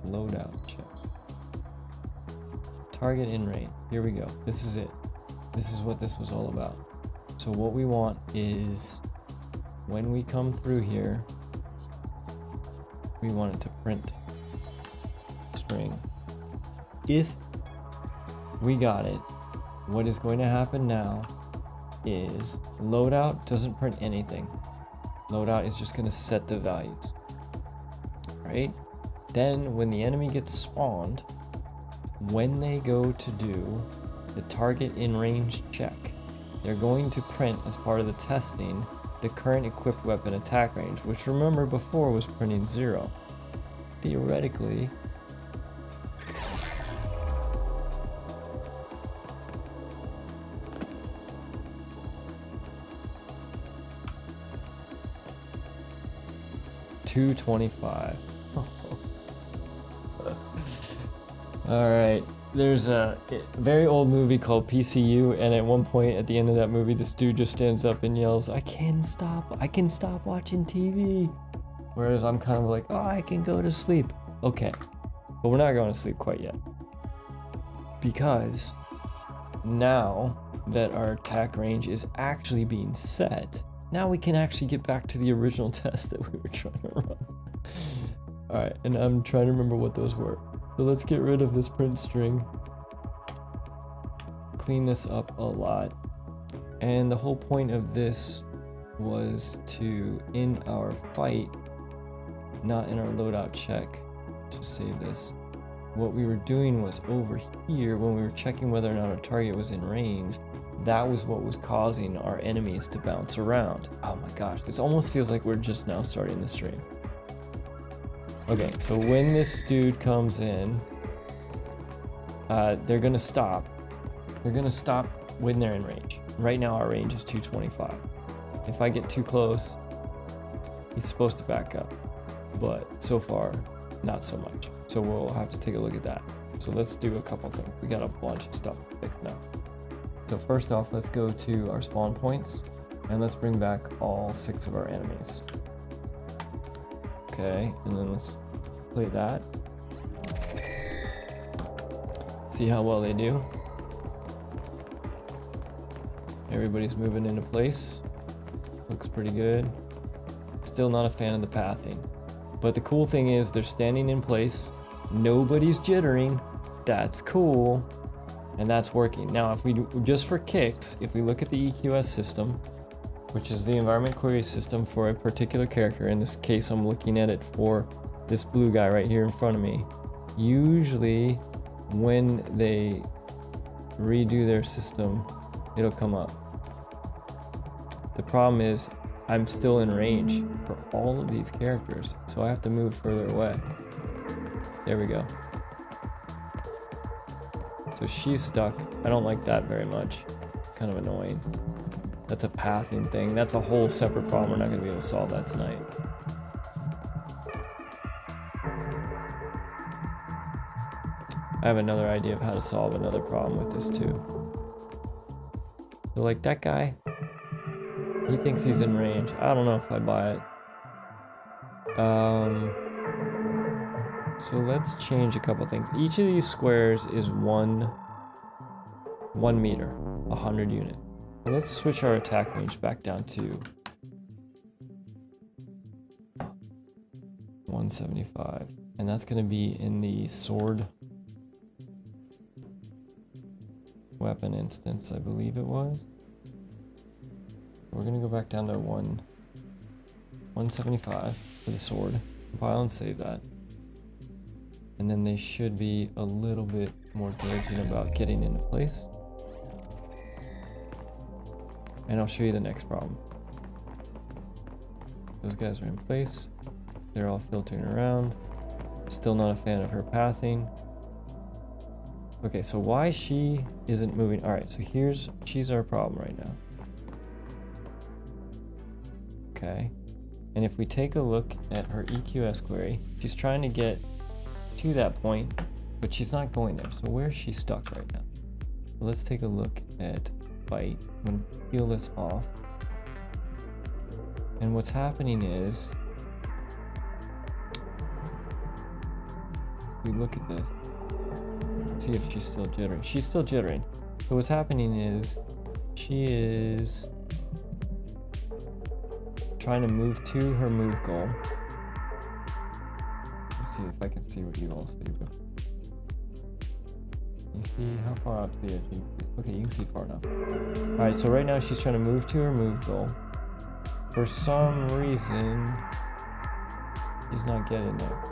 Loadout check. Target in range. Here we go. This is it. This is what this was all about. So what we want is when we come through here, we want it to print string. If we got it, what is going to happen now is loadout doesn't print anything. Loadout is just going to set the values. Right? Then when the enemy gets spawned, when they go to do the target in range check, they're going to print as part of the testing the current equipped weapon attack range, which remember before was printing 0. Theoretically, $225. All right. There's a very old movie called PCU, and at one point at the end of that movie, this dude just stands up and yells, I can stop watching TV. Whereas I'm kind of like, oh, I can go to sleep. Okay, but we're not going to sleep quite yet. Because now that our attack range is actually being set, now we can actually get back to the original test that we were trying to run. All right, and I'm trying to remember what those were. So let's get rid of this print string. Clean this up a lot. And the whole point of this was to, in our fight, not in our loadout check, just save this. What we were doing was over here, when we were checking whether or not our target was in range, that was what was causing our enemies to bounce around. Oh my gosh, this almost feels like we're just now starting the stream. Okay, so when this dude comes in, they're gonna stop. They're gonna stop when they're in range. Right now our range is 225. If I get too close, he's supposed to back up, but so far, not so much. So we'll have to take a look at that. So let's do a couple things. We got a bunch of stuff to fix now. So first off, let's go to our spawn points and let's bring back all 6 of our enemies. Okay, and then let's play that. See how well they do. Everybody's moving into place. Looks pretty good. Still not a fan of the pathing. But the cool thing is they're standing in place. Nobody's jittering. That's cool. And that's working. Now, if we do, just for kicks, if we look at the EQS system, which is the environment query system for a particular character, in this case, I'm looking at it for this blue guy right here in front of me. Usually, when they redo their system, it'll come up. The problem is I'm still in range for all of these characters, so I have to move further away. There we go. So she's stuck. I don't like that very much. Kind of annoying. That's a pathing thing. That's a whole separate problem. We're not going to be able to solve that tonight. I have another idea of how to solve another problem with this too. So like that guy, he thinks he's in range. I don't know if I buy it. So let's change a couple things. Each of these squares is one meter, 100 unit. So let's switch our attack range back down to 175. And that's going to be in the sword weapon instance, I believe it was. We're going to go back down to 175 for the sword. Compile and save that. And then they should be a little bit more diligent about getting into place. And I'll show you the next problem. Those guys are in place. They're all filtering around. Still not a fan of her pathing. Okay, so why she isn't moving. All right, so she's our problem right now. Okay, and if we take a look at her EQS query, she's trying to get to that point, but she's not going there. So where's she stuck right now? So let's take a look at fight. I'm gonna peel this off. And what's happening is, we look at this, see if she's still jittering. She's still jittering. So what's happening is she is trying to move to her move goal. Let's see if I can see what you all see. You see how far out to the edge? Okay, you can see far enough. All right, so right now she's trying to move to her move goal. For some reason, she's not getting there.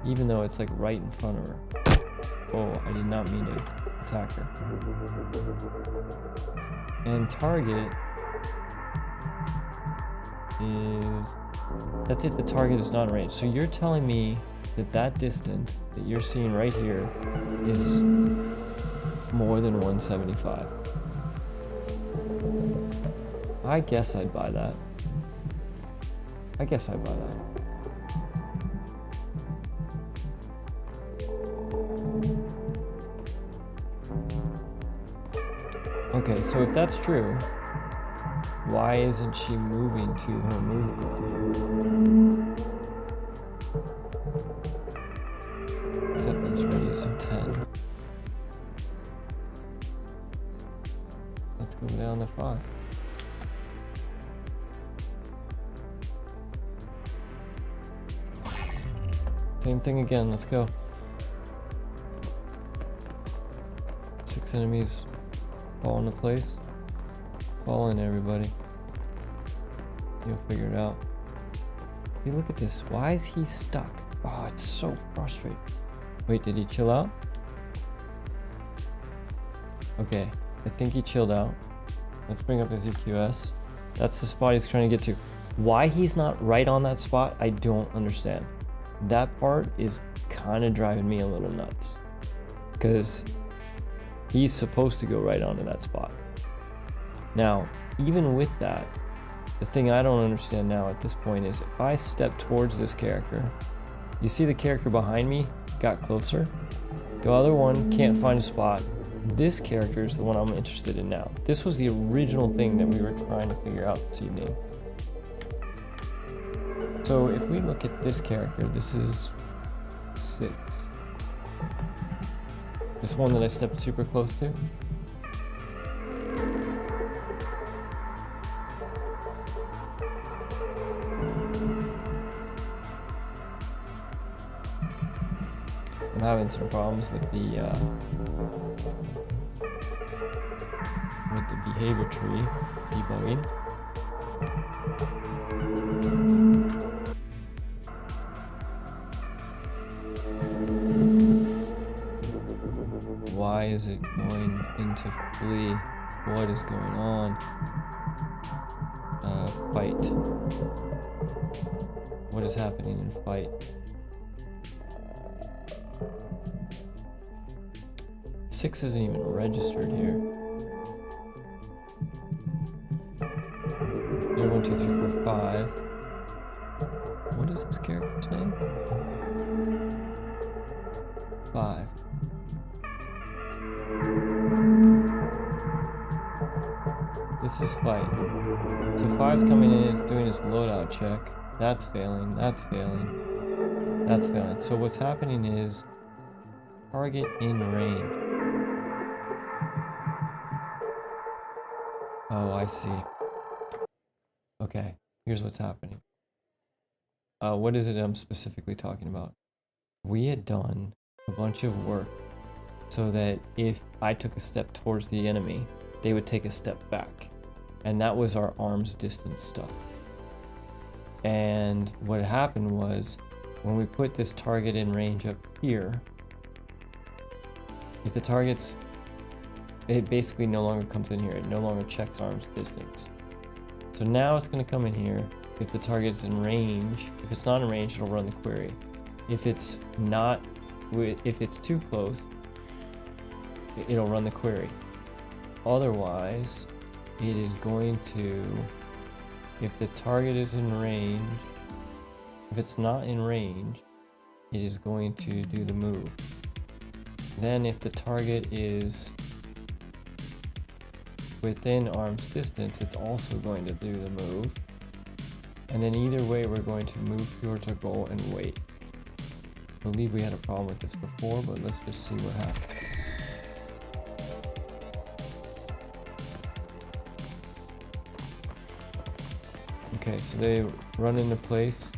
Even though it's like right in front of her. Oh, I did not mean to attack her. And target is, that's if the target is not in range. So you're telling me that distance that you're seeing right here is more than 175. I guess I'd buy that. I guess I'd buy that. Okay, so if that's true, why isn't she moving to her move goal? Acceptance radius of 10. Let's go down to 5. Same thing again, let's go. 6 enemies fall into place. Fall in, everybody. You'll figure it out. Hey, look at this. Why is he stuck? Oh, it's so frustrating. Wait, did he chill out? Okay, I think he chilled out. Let's bring up his EQS. That's the spot he's trying to get to. Why he's not right on that spot, I don't understand. That part is kind of driving me a little nuts. Because he's supposed to go right onto that spot. Now, even with that, the thing I don't understand now at this point is if I step towards this character, you see the character behind me got closer. The other one can't find a spot. This character is the one I'm interested in now. This was the original thing that we were trying to figure out this evening. So if we look at this character, this is 6. This one that I stepped super close to. I'm having some problems with the behavior tree debugging. Why is it going into flee? What is going on? Fight. What is happening in fight? Six isn't even registered here. 0, 1, 2, 3, 4, 5. What is this character's name? 5. This is fight. So 5's coming in, it's doing its loadout check. That's failing, that's failing, that's failing. So what's happening is target in range. Oh, I see. Okay, here's what's happening. What is it I'm specifically talking about? We had done a bunch of work so that if I took a step towards the enemy, they would take a step back. And that was our arm's distance stuff. And what happened was, when we put this target in range up here, if the target's, it basically no longer comes in here. It no longer checks arm's distance. So now it's going to come in here. If the target's in range, if it's not in range, it'll run the query. If it's not, if it's too close, it'll run the query. Otherwise, it is going to, if the target is in range, if it's not in range, it is going to do the move. Then if the target is within arm's distance, it's also going to do the move. And then either way, we're going to move towards our goal and wait. I believe we had a problem with this before, but let's just see what happens. Okay, so they run into place.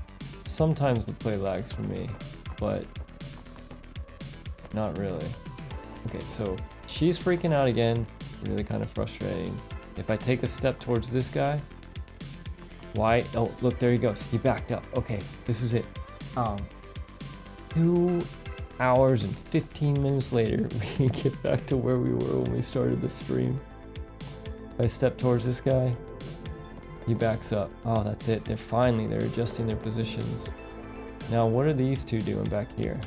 Sometimes the play lags for me, but not really. Okay, so she's freaking out again. Really kind of frustrating. If I take a step towards this guy, why? Oh, look, there he goes. He backed up. Okay, this is it. 2 hours and 15 minutes later, we get back to where we were when we started the stream. If I step towards this guy, he backs up. Oh, that's it. They're adjusting their positions. Now, what are these two doing back here?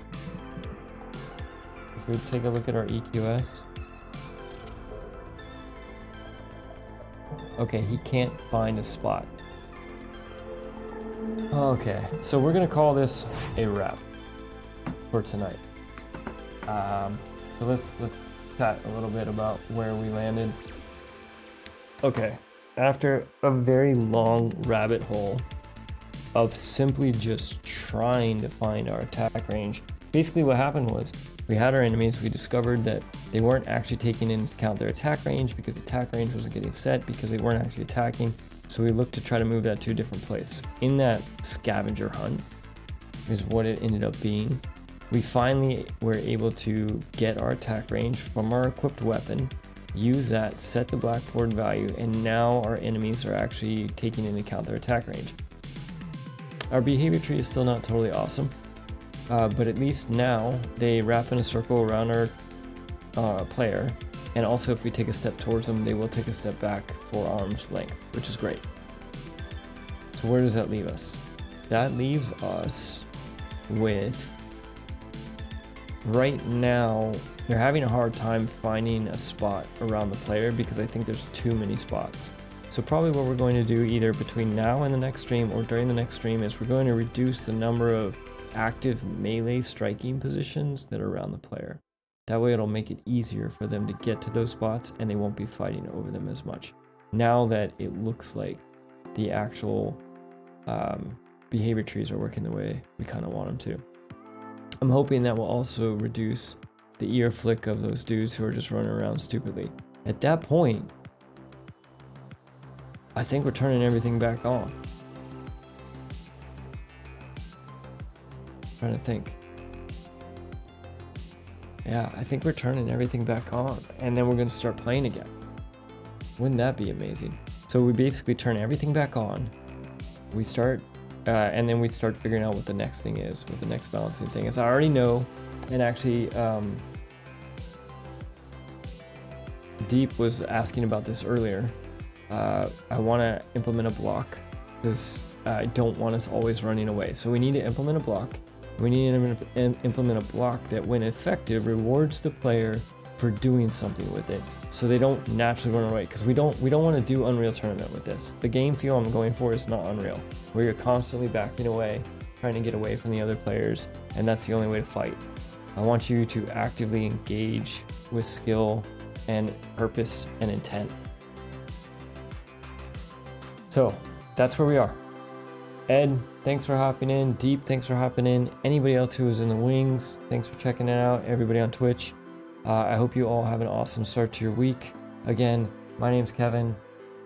If we take a look at our EQS. Okay, he can't find a spot. Okay, so we're gonna call this a wrap for tonight. So let's chat a little bit about where we landed. Okay, after a very long rabbit hole of simply just trying to find our attack range, basically what happened was we had our enemies, we discovered that they weren't actually taking into account their attack range because attack range wasn't getting set because they weren't actually attacking. So we looked to try to move that to a different place. In that scavenger hunt is what it ended up being. We finally were able to get our attack range from our equipped weapon use that, set the blackboard value, and now our enemies are actually taking into account their attack range. Our behavior tree is still not totally awesome, but at least now they wrap in a circle around our player, and also if we take a step towards them, they will take a step back for arm's length, which is great. So where does that leave us? That leaves us with, right now, they're having a hard time finding a spot around the player because I think there's too many spots. So probably what we're going to do either between now and the next stream or during the next stream is we're going to reduce the number of active melee striking positions that are around the player. That way it'll make it easier for them to get to those spots and they won't be fighting over them as much. Now that it looks like the actual behavior trees are working the way we kind of want them to. I'm hoping that will also reduce the ear flick of those dudes who are just running around stupidly. At that point, I think we're turning everything back on. Trying to think. Yeah, I think we're turning everything back on, and then we're going to start playing again. Wouldn't that be amazing? So we basically turn everything back on. We start, and then we start figuring out what the next thing is, what the next balancing thing is. I already know, and actually, Deep was asking about this earlier. I want to implement a block because I don't want us always running away. So we need to implement a block. We need to implement a block that, when effective, rewards the player for doing something with it, so they don't naturally run away. Because we don't want to do Unreal Tournament with this. The game feel I'm going for is not Unreal, where you're constantly backing away, trying to get away from the other players, and that's the only way to fight. I want you to actively engage with skill and purpose and intent. So that's where we are. Ed, thanks for hopping in. Deep, thanks for hopping in. Anybody else who is in the wings, thanks for checking it out. Everybody on Twitch, I hope you all have an awesome start to your week. Again, my name's Kevin.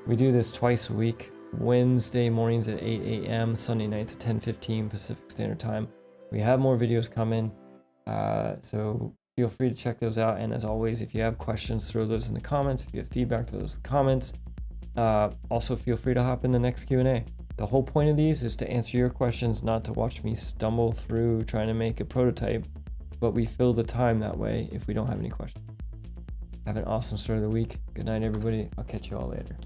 We do this twice a week, Wednesday mornings at 8 a.m., Sunday nights at 10:15 Pacific Standard Time. We have more videos coming, so feel free to check those out. And as always, if you have questions, throw those in the comments. If you have feedback, throw those in the comments. Also, feel free to hop in the next Q&A. The whole point of these is to answer your questions, not to watch me stumble through trying to make a prototype, but we fill the time that way if we don't have any questions. Have an awesome start of the week. Good night, everybody. I'll catch you all later.